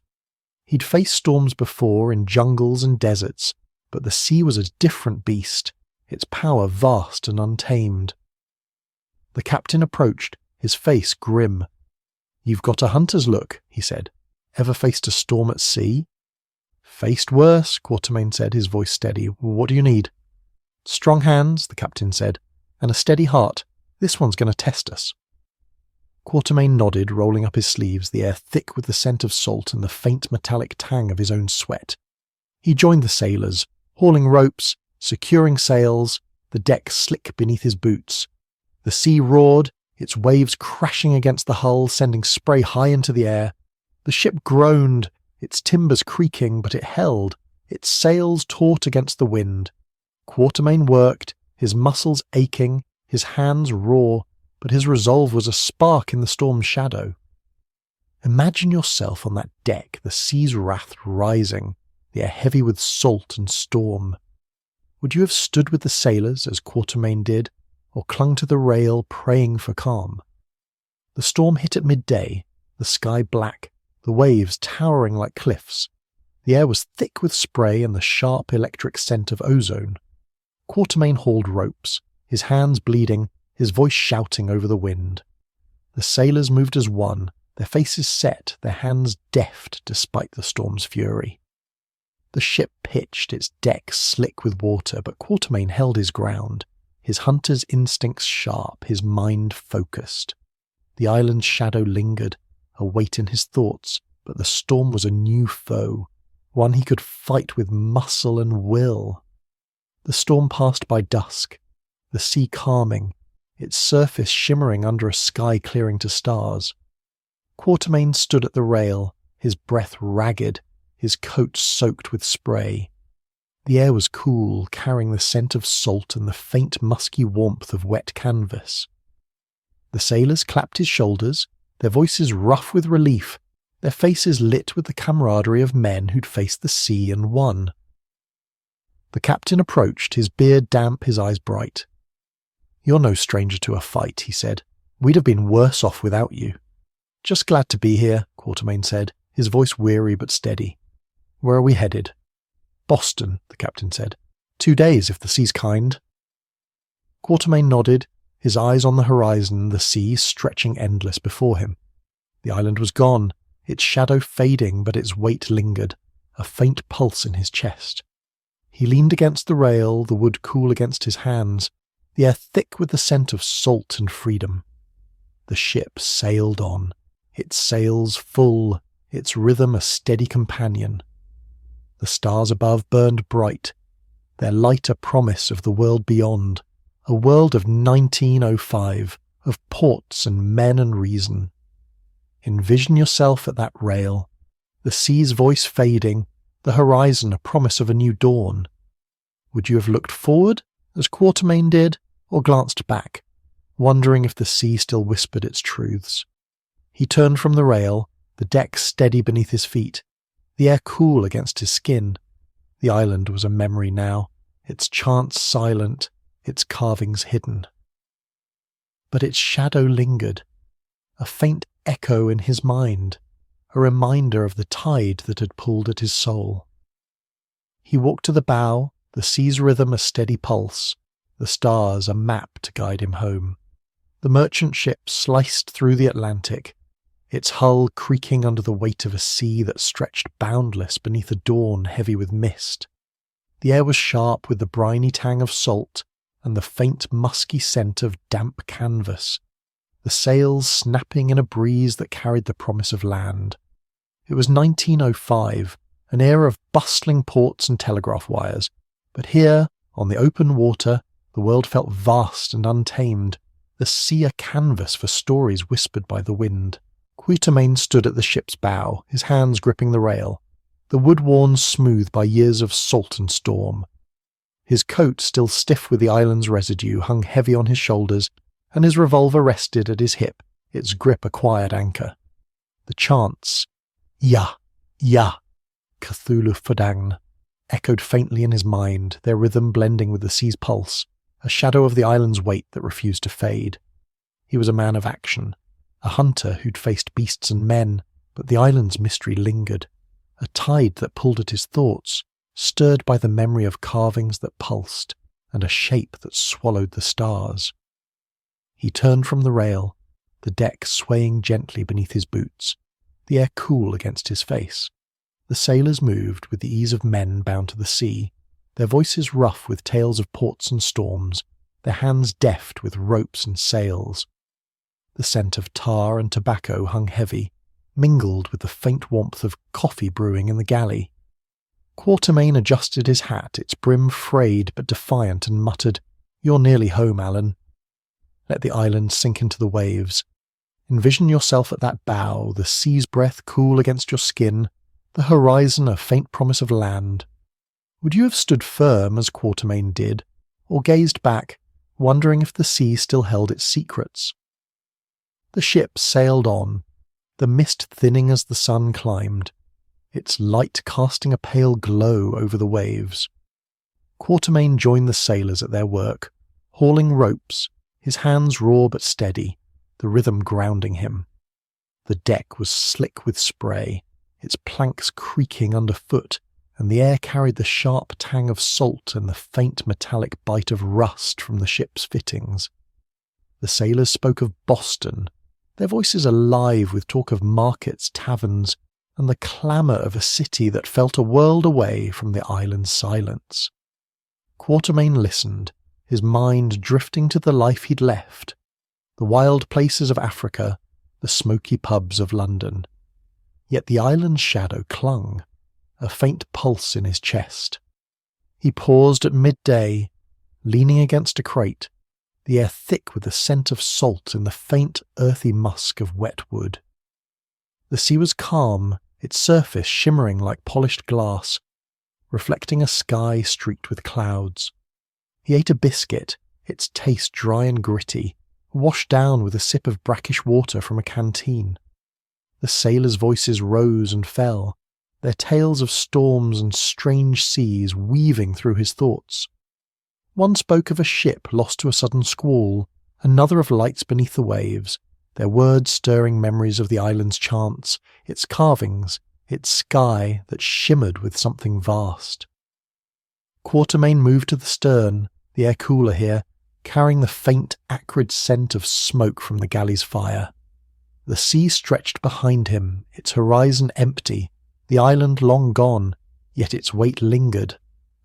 He'd faced storms before in jungles and deserts, but the sea was a different beast, its power vast and untamed. The captain approached, his face grim. "You've got a hunter's look," he said. "Ever faced a storm at sea?" "Faced worse," Quartermain said, his voice steady. "What do you need?" "Strong hands," the captain said, "and a steady heart. This one's going to test us." Quartermain nodded, rolling up his sleeves, the air thick with the scent of salt and the faint metallic tang of his own sweat. He joined the sailors, hauling ropes, securing sails, the deck slick beneath his boots. The sea roared, its waves crashing against the hull, sending spray high into the air. The ship groaned, its timbers creaking, but it held, its sails taut against the wind. Quartermain worked, his muscles aching, his hands raw, but his resolve was a spark in the storm's shadow. Imagine yourself on that deck, the sea's wrath rising, the air heavy with salt and storm. Would you have stood with the sailors, as Quartermain did, or clung to the rail, praying for calm? The storm hit at midday, the sky black, the waves towering like cliffs. The air was thick with spray and the sharp electric scent of ozone. Quartermain hauled ropes, his hands bleeding, his voice shouting over the wind. The sailors moved as one, their faces set, their hands deft despite the storm's fury. The ship pitched, its deck slick with water, but Quartermain held his ground, his hunter's instincts sharp, his mind focused. The island's shadow lingered, a weight in his thoughts, but the storm was a new foe, one he could fight with muscle and will. The storm passed by dusk, the sea calming, its surface shimmering under a sky clearing to stars. Quartermain stood at the rail, his breath ragged, his coat soaked with spray. The air was cool, carrying the scent of salt and the faint musky warmth of wet canvas. The sailors clapped his shoulders, their voices rough with relief, their faces lit with the camaraderie of men who'd faced the sea and won. The captain approached, his beard damp, his eyes bright. "You're no stranger to a fight," he said. "We'd have been worse off without you." "Just glad to be here," Quartermain said, his voice weary but steady. "Where are we headed?" "Boston," the captain said. 2 days, if the sea's kind." Quartermain nodded, his eyes on the horizon, the sea stretching endless before him. The island was gone, its shadow fading, but its weight lingered, a faint pulse in his chest. He leaned against the rail, the wood cool against his hands, the air thick with the scent of salt and freedom. The ship sailed on, its sails full, its rhythm a steady companion. The stars above burned bright, their light a promise of the world beyond, a world of 1905, of ports and men and reason. Envision yourself at that rail, the sea's voice fading, the horizon a promise of a new dawn. Would you have looked forward, as Quartermain did, or glanced back, wondering if the sea still whispered its truths? He turned from the rail, the deck steady beneath his feet, the air cool against his skin. The island was a memory now, its chants silent, its carvings hidden. But its shadow lingered, a faint echo in his mind, a reminder of the tide that had pulled at his soul. He walked to the bow, the sea's rhythm a steady pulse, the stars a map to guide him home. The merchant ship sliced through the Atlantic, its hull creaking under the weight of a sea that stretched boundless beneath a dawn heavy with mist. The air was sharp with the briny tang of salt and the faint musky scent of damp canvas, the sails snapping in a breeze that carried the promise of land. It was 1905, an era of bustling ports and telegraph wires, but here, On the open water, the world felt vast and untamed, the sea a canvas for stories whispered by the wind. Quartermain stood at the ship's bow, his hands gripping the rail, the wood worn smooth by years of salt and storm. His coat, still stiff with the island's residue, hung heavy on his shoulders, and his revolver rested at his hip, its grip a quiet anchor. The chants, Ya, Ya, Cthulhu Fadang, echoed faintly in his mind, their rhythm blending with the sea's pulse, a shadow of the island's weight that refused to fade. He was a man of action, a hunter who'd faced beasts and men, but the island's mystery lingered, a tide that pulled at his thoughts, stirred by the memory of carvings that pulsed, and a shape that swallowed the stars. He turned from the rail, the deck swaying gently beneath his boots, the air cool against his face. The sailors moved with the ease of men bound to the sea, their voices rough with tales of ports and storms, their hands deft with ropes and sails. The scent of tar and tobacco hung heavy, mingled with the faint warmth of coffee brewing in the galley. Quartermain adjusted his hat, its brim frayed but defiant, and muttered, "You're nearly home, Allan." Let the island sink into the waves. Envision yourself at that bow, the sea's breath cool against your skin, the horizon a faint promise of land. Would you have stood firm as Quartermain did, or gazed back, wondering if the sea still held its secrets? The ship sailed on, the mist thinning as the sun climbed, its light casting a pale glow over the waves. Quartermain joined the sailors at their work, hauling ropes, his hands raw but steady, the rhythm grounding him. The deck was slick with spray, its planks creaking underfoot, and the air carried the sharp tang of salt and the faint metallic bite of rust from the ship's fittings. The sailors spoke of Boston, their voices alive with talk of markets, taverns, and the clamour of a city that felt a world away from the island's silence. Quartermain listened, his mind drifting to the life he'd left, the wild places of Africa, the smoky pubs of London. Yet the island's shadow clung, a faint pulse in his chest. He paused at midday, leaning against a crate, the air thick with the scent of salt and the faint earthy musk of wet wood. The sea was calm, its surface shimmering like polished glass, reflecting a sky streaked with clouds. He ate a biscuit, its taste dry and gritty, washed down with a sip of brackish water from a canteen. The sailors' voices rose and fell, their tales of storms and strange seas weaving through his thoughts. One spoke of a ship lost to a sudden squall, another of lights beneath the waves, their words stirring memories of the island's chants, its carvings, its sky that shimmered with something vast. Quartermain moved to the stern, the air cooler here, carrying the faint, acrid scent of smoke from the galley's fire. The sea stretched behind him, its horizon empty, the island long gone, yet its weight lingered,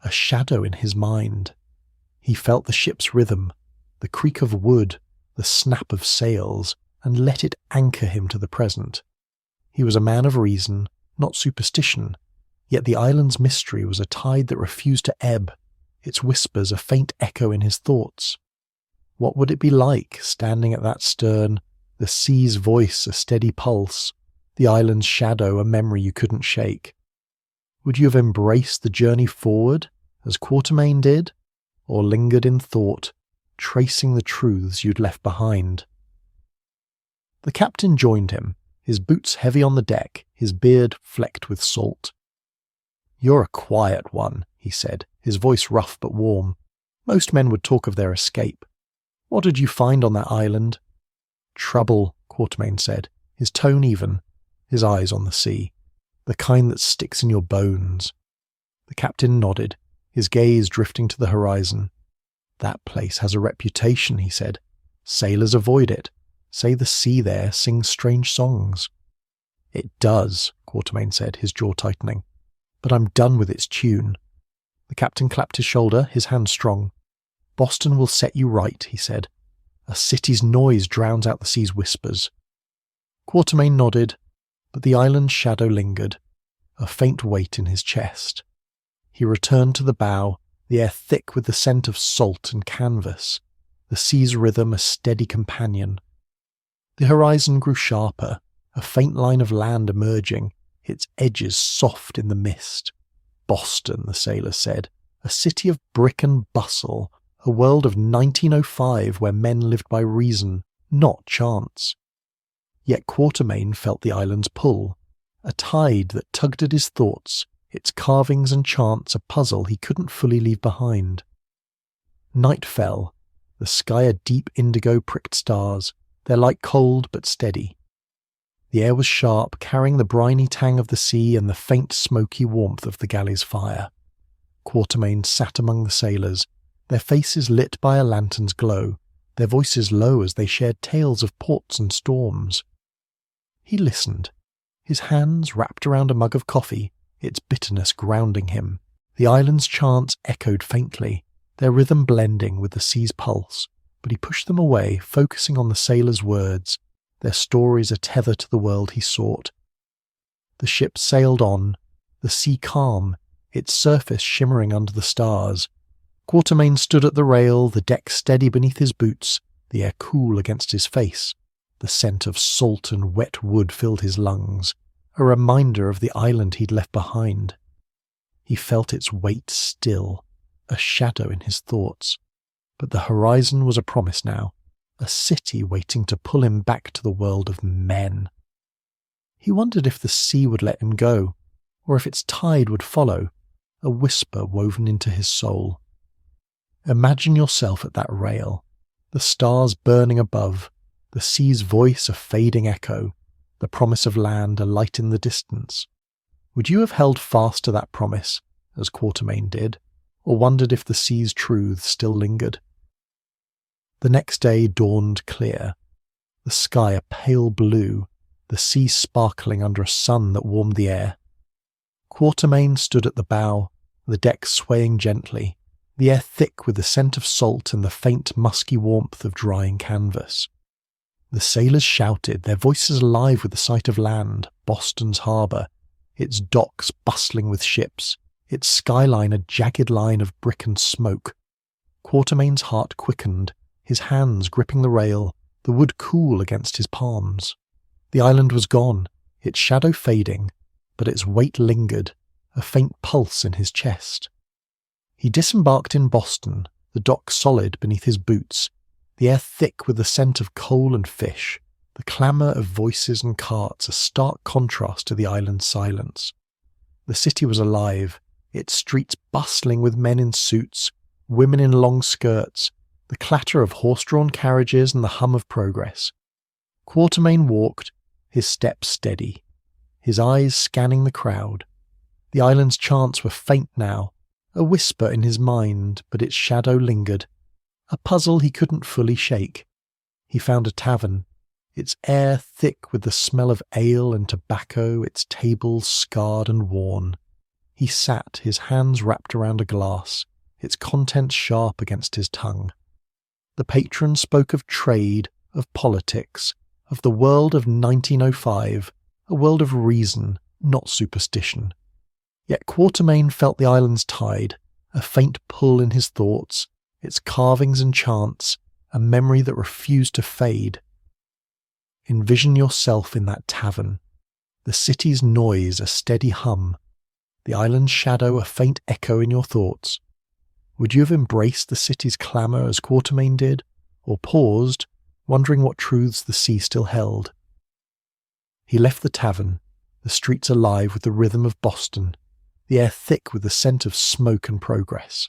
a shadow in his mind. He felt the ship's rhythm, the creak of wood, the snap of sails, and let it anchor him to the present. He was a man of reason, not superstition, yet the island's mystery was a tide that refused to ebb, its whispers a faint echo in his thoughts. What would it be like, standing at that stern, the sea's voice a steady pulse, the island's shadow a memory you couldn't shake? Would you have embraced the journey forward, as Quartermain did, or lingered in thought, tracing the truths you'd left behind? The captain joined him, his boots heavy on the deck, his beard flecked with salt. "You're a quiet one," he said, his voice rough but warm. "Most men would talk of their escape. What did you find on that island?" "Trouble," Quartermain said, his tone even, his eyes on the sea, "the kind that sticks in your bones." The captain nodded, his gaze drifting to the horizon. "That place has a reputation," he said. "Sailors avoid it, say the sea there sings strange songs." "It does," Quartermain said, his jaw tightening. "But I'm done with its tune." The captain clapped his shoulder, his hand strong. "Boston will set you right," he said. "A city's noise drowns out the sea's whispers." Quartermain nodded, but the island's shadow lingered, a faint weight in his chest. He returned to the bow, the air thick with the scent of salt and canvas, the sea's rhythm a steady companion. The horizon grew sharper, a faint line of land emerging, its edges soft in the mist. Boston, the sailor said, a city of brick and bustle, a world of 1905 where men lived by reason, not chance. Yet Quartermain felt the island's pull, a tide that tugged at his thoughts, its carvings and chants a puzzle he couldn't fully leave behind. Night fell, the sky a deep indigo pricked stars, their light cold but steady. The air was sharp, carrying the briny tang of the sea and the faint smoky warmth of the galley's fire. Quartermain sat among the sailors, their faces lit by a lantern's glow, their voices low as they shared tales of ports and storms. He listened, his hands wrapped around a mug of coffee, its bitterness grounding him. The island's chants echoed faintly, their rhythm blending with the sea's pulse, but he pushed them away, focusing on the sailors' words, their stories a tether to the world he sought. The ship sailed on, the sea calm, its surface shimmering under the stars. Quartermain stood at the rail, the deck steady beneath his boots, the air cool against his face. The scent of salt and wet wood filled his lungs, a reminder of the island he'd left behind. He felt its weight still, a shadow in his thoughts. But the horizon was a promise now, a city waiting to pull him back to the world of men. He wondered if the sea would let him go, or if its tide would follow, a whisper woven into his soul. Imagine yourself at that rail, the stars burning above, the sea's voice a fading echo, the promise of land a light in the distance. Would you have held fast to that promise, as Quartermain did, or wondered if the sea's truths still lingered? The next day dawned clear, the sky a pale blue, the sea sparkling under a sun that warmed the air. Quartermain stood at the bow, the deck swaying gently, the air thick with the scent of salt and the faint musky warmth of drying canvas. The sailors shouted, their voices alive with the sight of land, Boston's harbour, its docks bustling with ships, its skyline a jagged line of brick and smoke. Quartermain's heart quickened, his hands gripping the rail, the wood cool against his palms. The island was gone, its shadow fading, but its weight lingered, a faint pulse in his chest. He disembarked in Boston, the dock solid beneath his boots, the air thick with the scent of coal and fish, the clamour of voices and carts a stark contrast to the island's silence. The city was alive, its streets bustling with men in suits, women in long skirts, the clatter of horse-drawn carriages and the hum of progress. Quartermain walked, his steps steady, his eyes scanning the crowd. The island's chants were faint now, a whisper in his mind, but its shadow lingered, a puzzle he couldn't fully shake. He found a tavern, its air thick with the smell of ale and tobacco, its tables scarred and worn. He sat, his hands wrapped around a glass, its contents sharp against his tongue. The patron spoke of trade, of politics, of the world of 1905, a world of reason, not superstition. Yet Quartermain felt the island's tide, a faint pull in his thoughts, its carvings and chants, a memory that refused to fade. Envision yourself in that tavern, the city's noise a steady hum, the island's shadow a faint echo in your thoughts. Would you have embraced the city's clamour as Quartermain did, or paused, wondering what truths the sea still held? He left the tavern, the streets alive with the rhythm of Boston, the air thick with the scent of smoke and progress.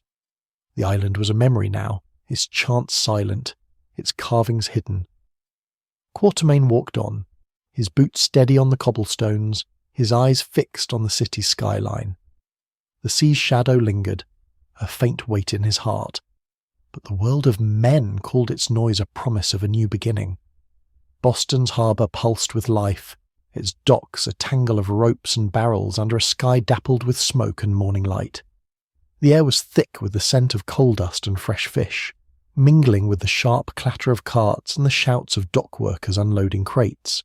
The island was a memory now, its chants silent, its carvings hidden. Quartermain walked on, his boots steady on the cobblestones, his eyes fixed on the city's skyline. The sea's shadow lingered, a faint weight in his heart, but the world of men called its noise a promise of a new beginning. Boston's harbour pulsed with life, its docks a tangle of ropes and barrels under a sky dappled with smoke and morning light. The air was thick with the scent of coal dust and fresh fish, mingling with the sharp clatter of carts and the shouts of dock workers unloading crates.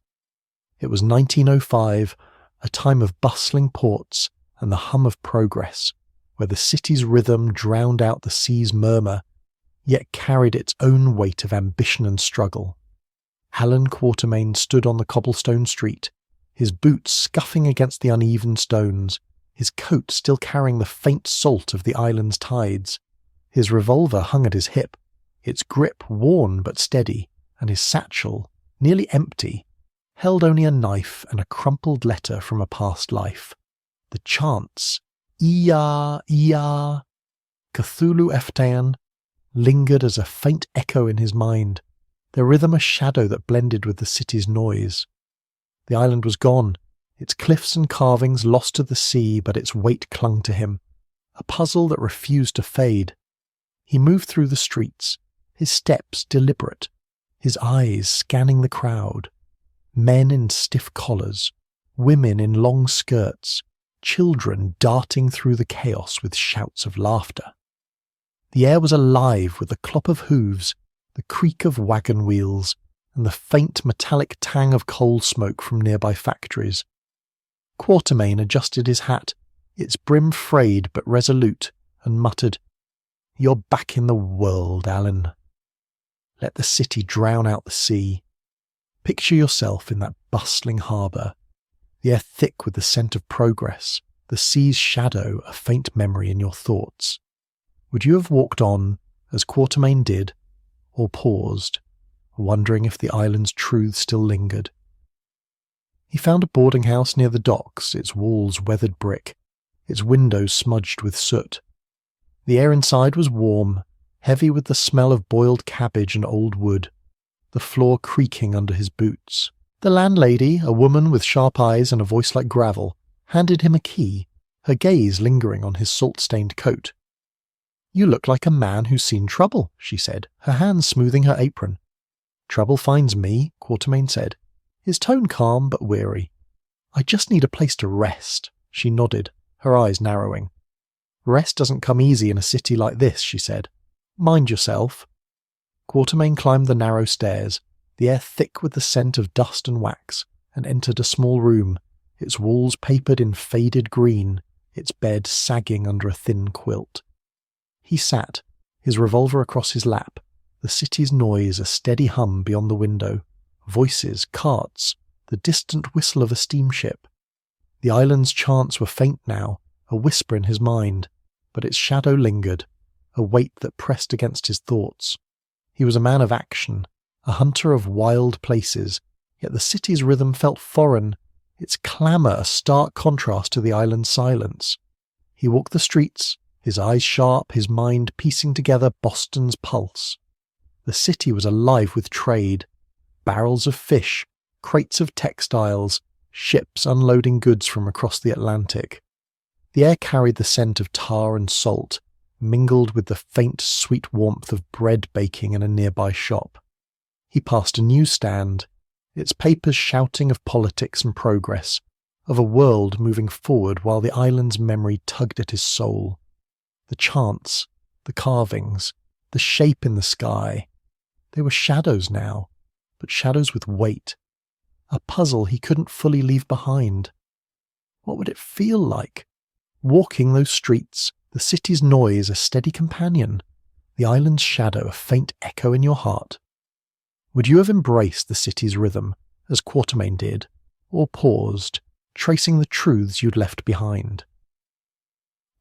It was 1905, a time of bustling ports and the hum of progress, where the city's rhythm drowned out the sea's murmur, yet carried its own weight of ambition and struggle. Allan Quartermain stood on the cobblestone street, his boots scuffing against the uneven stones, his coat still carrying the faint salt of the island's tides. His revolver hung at his hip, its grip worn but steady, and his satchel, nearly empty, held only a knife and a crumpled letter from a past life. The chants, Iya, Iya, Cthulhu Eftan, lingered as a faint echo in his mind, their rhythm a shadow that blended with the city's noise. The island was gone, its cliffs and carvings lost to the sea, but its weight clung to him, a puzzle that refused to fade. He moved through the streets, his steps deliberate, his eyes scanning the crowd. Men in stiff collars, women in long skirts, children darting through the chaos with shouts of laughter. The air was alive with the clop of hooves, the creak of wagon wheels, and the faint metallic tang of coal smoke from nearby factories. Quartermain adjusted his hat, its brim frayed but resolute, and muttered, "You're back in the world, Allan. Let the city drown out the sea. Picture yourself in that bustling harbour, the air thick with the scent of progress, the sea's shadow a faint memory in your thoughts. Would you have walked on, as Quartermain did, or paused, wondering if the island's truth still lingered?" He found a boarding house near the docks, its walls weathered brick, its windows smudged with soot. The air inside was warm, heavy with the smell of boiled cabbage and old wood, the floor creaking under his boots. The landlady, a woman with sharp eyes and a voice like gravel, handed him a key, her gaze lingering on his salt-stained coat. "You look like a man who's seen trouble," she said, her hands smoothing her apron. "Trouble finds me," Quartermain said, his tone calm but weary. "I just need a place to rest." She nodded, her eyes narrowing. "Rest doesn't come easy in a city like this," she said. "Mind yourself." Quartermain climbed the narrow stairs, the air thick with the scent of dust and wax, and entered a small room, its walls papered in faded green, its bed sagging under a thin quilt. He sat, his revolver across his lap, the city's noise a steady hum beyond the window, voices, carts, the distant whistle of a steamship. The island's chants were faint now, a whisper in his mind, but its shadow lingered, a weight that pressed against his thoughts. He was a man of action, a hunter of wild places, yet the city's rhythm felt foreign, its clamour a stark contrast to the island's silence. He walked the streets, his eyes sharp, his mind piecing together Boston's pulse. The city was alive with trade, barrels of fish, crates of textiles, ships unloading goods from across the Atlantic. The air carried the scent of tar and salt, mingled with the faint, sweet warmth of bread baking in a nearby shop. He passed a newsstand, its papers shouting of politics and progress, of a world moving forward while the island's memory tugged at his soul. The chants, the carvings, the shape in the sky. They were shadows now, but shadows with weight. A puzzle he couldn't fully leave behind. What would it feel like? Walking those streets, the city's noise a steady companion, the island's shadow a faint echo in your heart. Would you have embraced the city's rhythm, as Quartermain did, or paused, tracing the truths you'd left behind?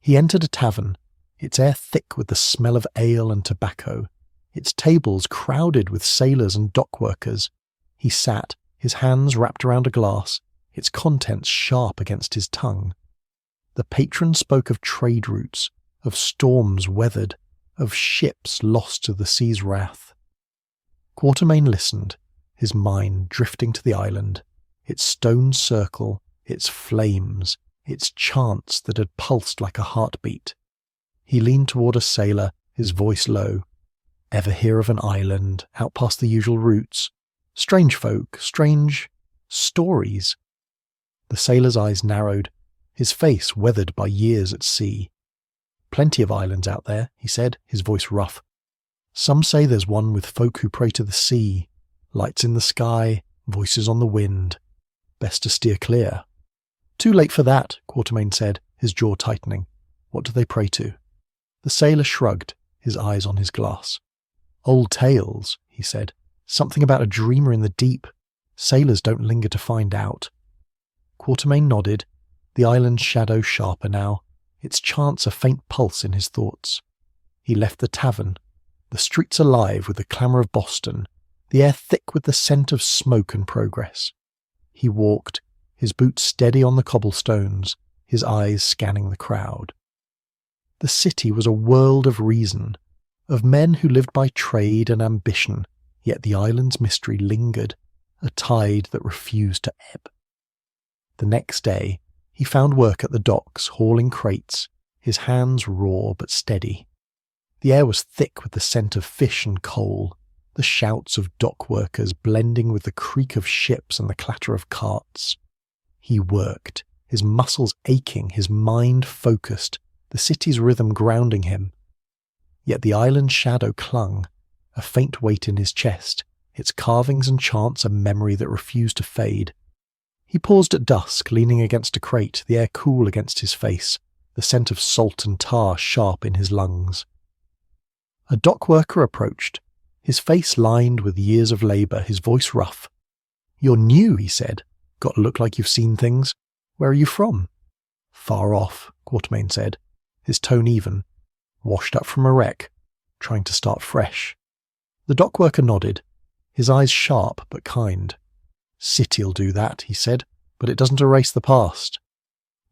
He entered a tavern, its air thick with the smell of ale and tobacco, its tables crowded with sailors and dock workers. He sat, his hands wrapped around a glass, its contents sharp against his tongue. The patron spoke of trade routes, of storms weathered, of ships lost to the sea's wrath. Quartermain listened, his mind drifting to the island, its stone circle, its flames, its chants that had pulsed like a heartbeat. He leaned toward a sailor, his voice low. "Ever hear of an island, out past the usual routes? Strange folk, strange stories." The sailor's eyes narrowed, his face weathered by years at sea. "Plenty of islands out there," he said, his voice rough. "Some say there's one with folk who pray to the sea, lights in the sky, voices on the wind. Best to steer clear." "Too late for that," Quartermain said, his jaw tightening. What do they pray to? The sailor shrugged, his eyes on his glass. Old tales, he said. Something about a dreamer in the deep. Sailors don't linger to find out. Quartermain nodded, the island's shadow sharper now, its chance a faint pulse in his thoughts. He left the tavern, the streets alive with the clamour of Boston, the air thick with the scent of smoke and progress. He walked, his boots steady on the cobblestones, his eyes scanning the crowd. The city was a world of reason, of men who lived by trade and ambition, yet the island's mystery lingered, a tide that refused to ebb. The next day, he found work at the docks, hauling crates, his hands raw but steady. The air was thick with the scent of fish and coal, the shouts of dock workers blending with the creak of ships and the clatter of carts. He worked, his muscles aching, his mind focused, the city's rhythm grounding him. Yet the island's shadow clung, a faint weight in his chest, its carvings and chants a memory that refused to fade. He paused at dusk, leaning against a crate, the air cool against his face, the scent of salt and tar sharp in his lungs. A dock worker approached, his face lined with years of labour, his voice rough. "You're new," he said. "Got to look like you've seen things. Where are you from?" "Far off," Quartermain said, his tone even. "Washed up from a wreck, trying to start fresh." The dock worker nodded, his eyes sharp but kind. "City'll do that," he said, "but it doesn't erase the past."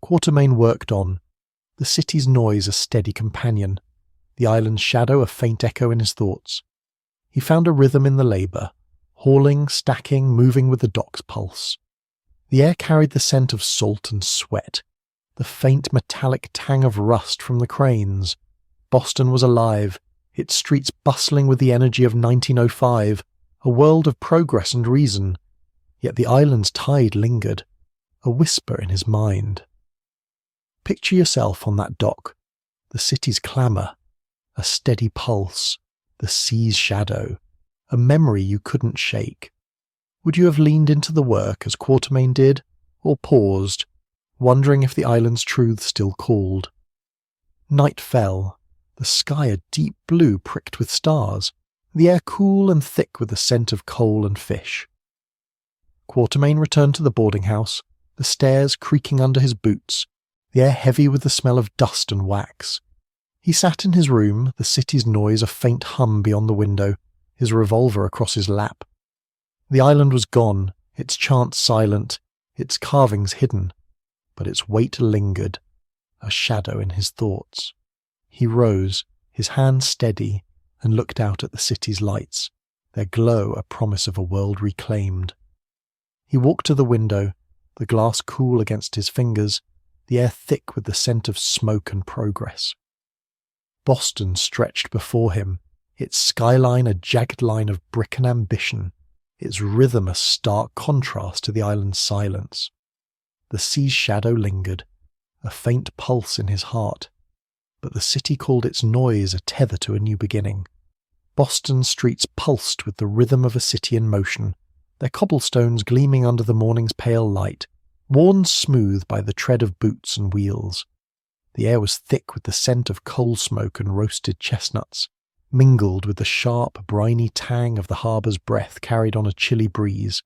Quartermain worked on, the city's noise a steady companion, the island's shadow a faint echo in his thoughts. He found a rhythm in the labour, hauling, stacking, moving with the dock's pulse. The air carried the scent of salt and sweat, the faint metallic tang of rust from the cranes. Boston was alive, its streets bustling with the energy of 1905, a world of progress and reason. Yet the island's tide lingered, a whisper in his mind. Picture yourself on that dock, the city's clamour, a steady pulse, the sea's shadow, a memory you couldn't shake. Would you have leaned into the work as Quartermain did, or paused, wondering if the island's truth still called? Night fell, the sky a deep blue pricked with stars, the air cool and thick with the scent of coal and fish. Quartermain returned to the boarding house, the stairs creaking under his boots, the air heavy with the smell of dust and wax. He sat in his room, the city's noise a faint hum beyond the window, his revolver across his lap. The island was gone, its chants silent, its carvings hidden, but its weight lingered, a shadow in his thoughts. He rose, his hands steady, and looked out at the city's lights, their glow a promise of a world reclaimed. He walked to the window, the glass cool against his fingers, the air thick with the scent of smoke and progress. Boston stretched before him, its skyline a jagged line of brick and ambition, its rhythm a stark contrast to the island's silence. The sea's shadow lingered, a faint pulse in his heart, but the city called its noise a tether to a new beginning. Boston's streets pulsed with the rhythm of a city in motion, their cobblestones gleaming under the morning's pale light, worn smooth by the tread of boots and wheels. The air was thick with the scent of coal smoke and roasted chestnuts, mingled with the sharp, briny tang of the harbour's breath carried on a chilly breeze.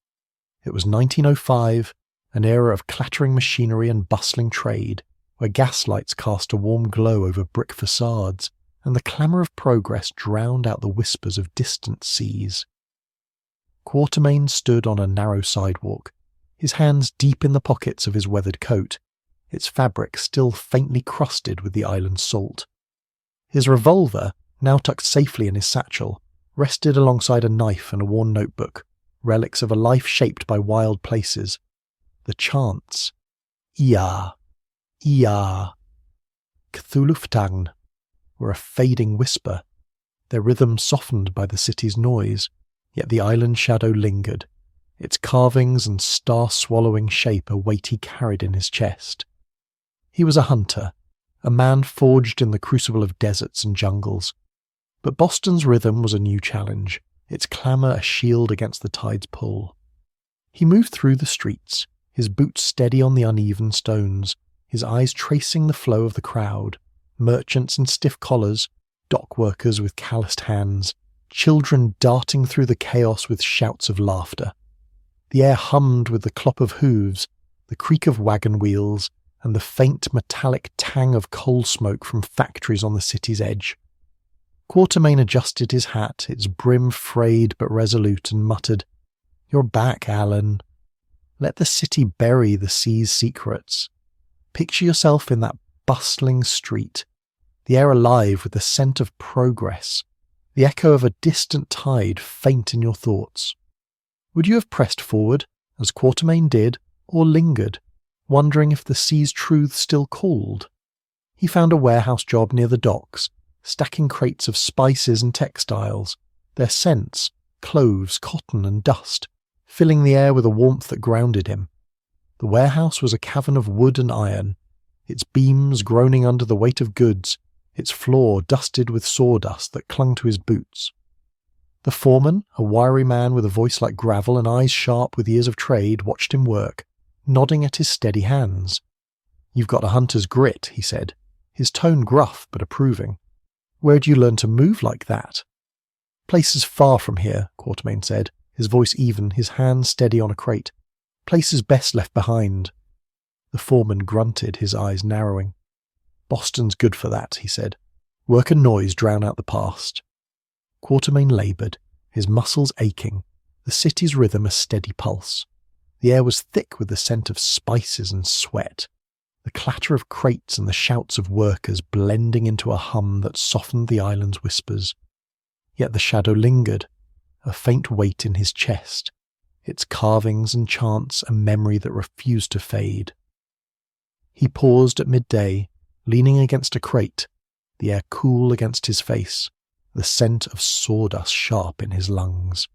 It was 1905, an era of clattering machinery and bustling trade, where gaslights cast a warm glow over brick facades, and the clamour of progress drowned out the whispers of distant seas. Quartermain stood on a narrow sidewalk, his hands deep in the pockets of his weathered coat, its fabric still faintly crusted with the island's salt. His revolver, now tucked safely in his satchel, rested alongside a knife and a worn notebook, relics of a life shaped by wild places. The chants, Ia, Ia, Cthulhuftagn, were a fading whisper, their rhythm softened by the city's noise, yet the island shadow lingered, its carvings and star-swallowing shape a weight he carried in his chest. He was a hunter, a man forged in the crucible of deserts and jungles. But Boston's rhythm was a new challenge, its clamour a shield against the tide's pull. He moved through the streets, his boots steady on the uneven stones, his eyes tracing the flow of the crowd, merchants in stiff collars, dock workers with calloused hands, children darting through the chaos with shouts of laughter. The air hummed with the clop of hooves, the creak of wagon wheels, and the faint metallic tang of coal smoke from factories on the city's edge. Quartermain adjusted his hat, its brim frayed but resolute, and muttered, "You're back, Allan. Let the city bury the sea's secrets. Picture yourself in that bustling street, the air alive with the scent of progress, the echo of a distant tide faint in your thoughts. Would you have pressed forward, as Quartermain did, or lingered, wondering if the sea's truth still called?" He found a warehouse job near the docks, stacking crates of spices and textiles, their scents, cloves, cotton and dust, filling the air with a warmth that grounded him. The warehouse was a cavern of wood and iron, its beams groaning under the weight of goods, its floor dusted with sawdust that clung to his boots. The foreman, a wiry man with a voice like gravel and eyes sharp with years of trade, watched him work, nodding at his steady hands. "You've got a hunter's grit," he said, his tone gruff but approving. "Where'd you learn to move like that?" "Places far from here," Quartermain said, his voice even, his hands steady on a crate. "Places best left behind." The foreman grunted, his eyes narrowing. "Boston's good for that," he said. "Work and noise drown out the past." Quartermain laboured, his muscles aching, the city's rhythm a steady pulse. The air was thick with the scent of spices and sweat, the clatter of crates and the shouts of workers blending into a hum that softened the island's whispers. Yet the shadow lingered, a faint weight in his chest, its carvings and chants a memory that refused to fade. He paused at midday, leaning against a crate, the air cool against his face, the scent of sawdust sharp in his lungs.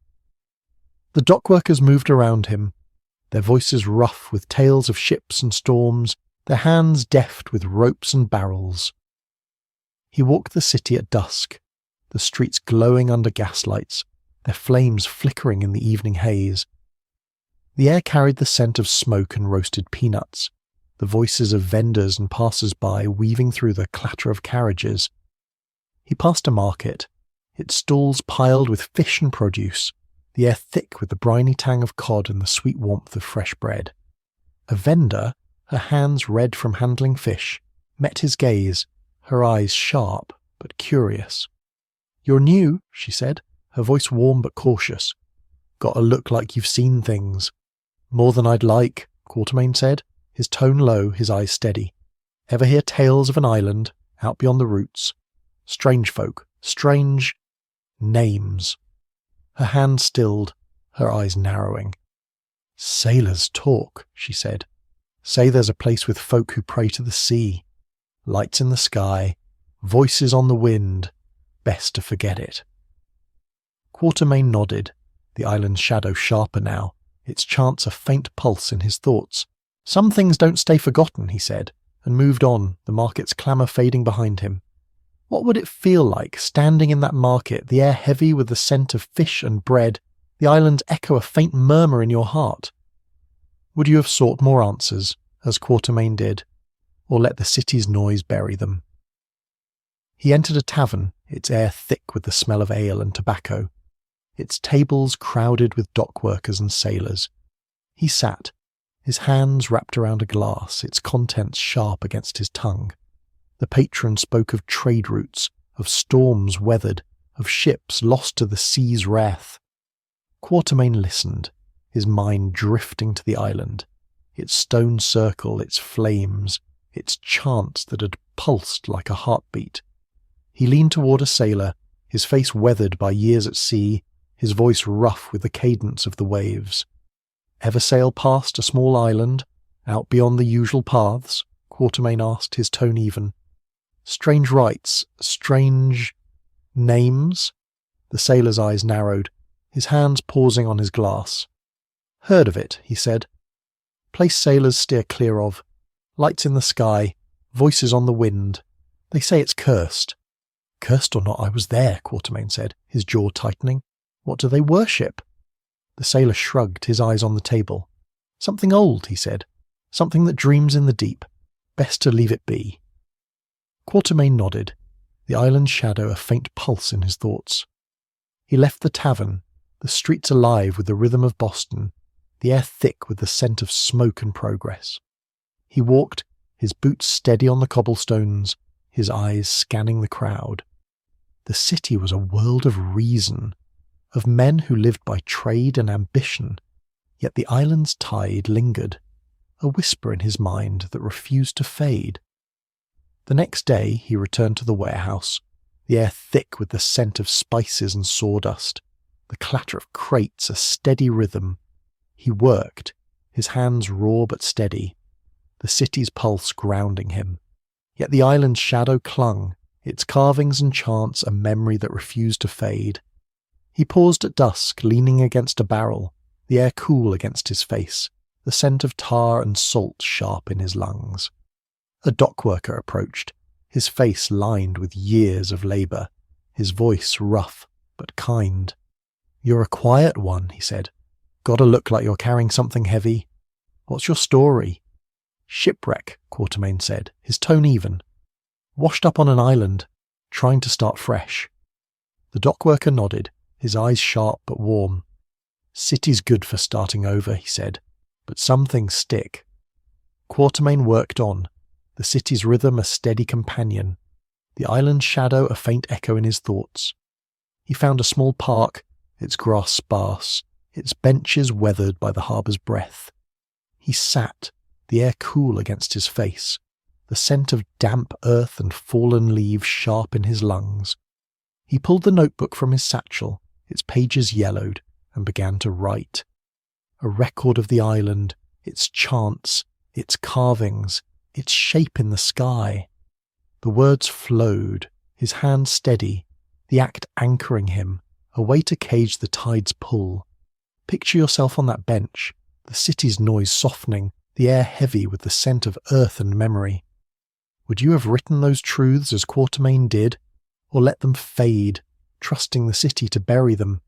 The dockworkers moved around him, their voices rough with tales of ships and storms, their hands deft with ropes and barrels. He walked the city at dusk, the streets glowing under gaslights, their flames flickering in the evening haze. The air carried the scent of smoke and roasted peanuts, the voices of vendors and passers-by weaving through the clatter of carriages. He passed a market, its stalls piled with fish and produce, the air thick with the briny tang of cod and the sweet warmth of fresh bread. A vendor, her hands red from handling fish, met his gaze, her eyes sharp but curious. "You're new," she said, her voice warm but cautious. "Got a look like you've seen things." "More than I'd like," Quartermain said, his tone low, his eyes steady. "Ever hear tales of an island, out beyond the roots? Strange folk, strange names." Her hand stilled, her eyes narrowing. "Sailors talk," she said. "Say there's a place with folk who pray to the sea. Lights in the sky, voices on the wind. Best to forget it." Quartermain nodded, the island's shadow sharper now, its chants a faint pulse in his thoughts. "Some things don't stay forgotten," he said, and moved on, the market's clamour fading behind him. What would it feel like, standing in that market, the air heavy with the scent of fish and bread, the island's echo a faint murmur in your heart? Would you have sought more answers, as Quartermain did, or let the city's noise bury them? He entered a tavern, its air thick with the smell of ale and tobacco, its tables crowded with dock workers and sailors. He sat, his hands wrapped around a glass, its contents sharp against his tongue. The patron spoke of trade routes, of storms weathered, of ships lost to the sea's wrath. Quartermain listened, his mind drifting to the island, its stone circle, its flames, its chants that had pulsed like a heartbeat. He leaned toward a sailor, his face weathered by years at sea, his voice rough with the cadence of the waves. "Ever sail past a small island, out beyond the usual paths?" Quartermain asked, his tone even. "Strange rites, strange names?" The sailor's eyes narrowed, his hands pausing on his glass. "Heard of it," he said. "Place sailors steer clear of. Lights in the sky, voices on the wind. They say it's cursed." "Cursed or not, I was there," Quartermain said, his jaw tightening. "What do they worship?" The sailor shrugged, his eyes on the table. "Something old," he said. "Something that dreams in the deep. Best to leave it be." Quartermain nodded, the island's shadow a faint pulse in his thoughts. He left the tavern, the streets alive with the rhythm of Boston, the air thick with the scent of smoke and progress. He walked, his boots steady on the cobblestones, his eyes scanning the crowd. The city was a world of reason, of men who lived by trade and ambition, yet the island's tide lingered, a whisper in his mind that refused to fade. The next day he returned to the warehouse, the air thick with the scent of spices and sawdust, the clatter of crates a steady rhythm. He worked, his hands raw but steady, the city's pulse grounding him. Yet the island's shadow clung, its carvings and chants a memory that refused to fade. He paused at dusk, leaning against a barrel, the air cool against his face, the scent of tar and salt sharp in his lungs. A dockworker approached, his face lined with years of labour, his voice rough but kind. "You're a quiet one," he said. "Gotta look like you're carrying something heavy. What's your story?" "Shipwreck," Quartermain said, his tone even. "Washed up on an island, trying to start fresh." The dockworker nodded, his eyes sharp but warm. "City's good for starting over," he said, "but some things stick." Quartermain worked on, the city's rhythm a steady companion, the island's shadow a faint echo in his thoughts. He found a small park, its grass sparse, its benches weathered by the harbour's breath. He sat, the air cool against his face, the scent of damp earth and fallen leaves sharp in his lungs. He pulled the notebook from his satchel, its pages yellowed, and began to write. A record of the island, its chants, its carvings, its shape in the sky. The words flowed, his hand steady, the act anchoring him, a way to cage the tide's pull. Picture yourself on that bench, the city's noise softening, the air heavy with the scent of earth and memory. Would you have written those truths as Quartermain did, or let them fade, trusting the city to bury them?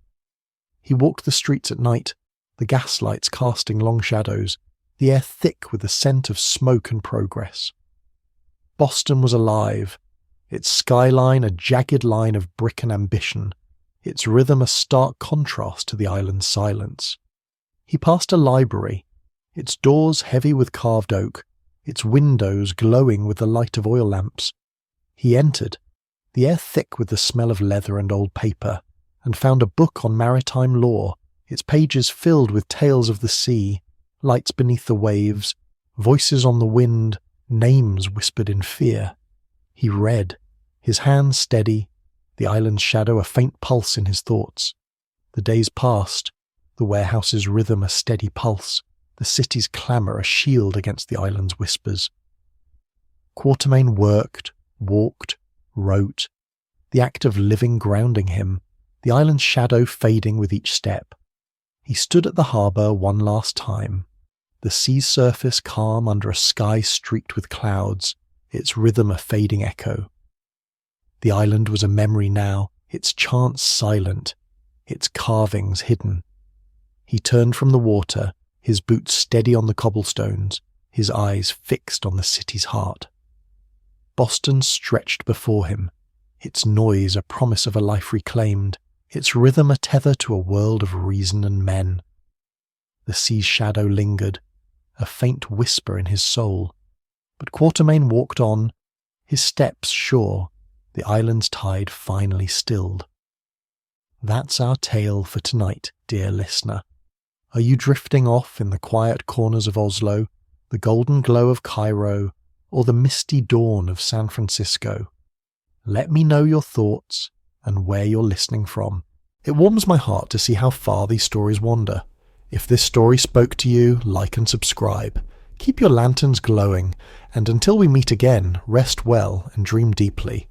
He walked the streets at night, the gaslights casting long shadows, the air thick with the scent of smoke and progress. Boston was alive, its skyline a jagged line of brick and ambition, its rhythm a stark contrast to the island's silence. He passed a library, its doors heavy with carved oak, its windows glowing with the light of oil lamps. He entered, the air thick with the smell of leather and old paper, and found a book on maritime law, its pages filled with tales of the sea, lights beneath the waves, voices on the wind, names whispered in fear. He read, his hands steady, the island's shadow a faint pulse in his thoughts. The days passed, the warehouse's rhythm a steady pulse, the city's clamour a shield against the island's whispers. Quartermain worked, walked, wrote, the act of living grounding him, the island's shadow fading with each step. He stood at the harbour one last time, the sea's surface calm under a sky streaked with clouds, its rhythm a fading echo. The island was a memory now, its chants silent, its carvings hidden. He turned from the water, his boots steady on the cobblestones, his eyes fixed on the city's heart. Boston stretched before him, its noise a promise of a life reclaimed, its rhythm a tether to a world of reason and men. The sea's shadow lingered, a faint whisper in his soul, but Quartermain walked on, his steps sure, the island's tide finally stilled. That's our tale for tonight, dear listener. Are you drifting off in the quiet corners of Oslo, the golden glow of Cairo, or the misty dawn of San Francisco? Let me know your thoughts and where you're listening from. It warms my heart to see how far these stories wander. If this story spoke to you, like and subscribe. Keep your lanterns glowing, and until we meet again, rest well and dream deeply.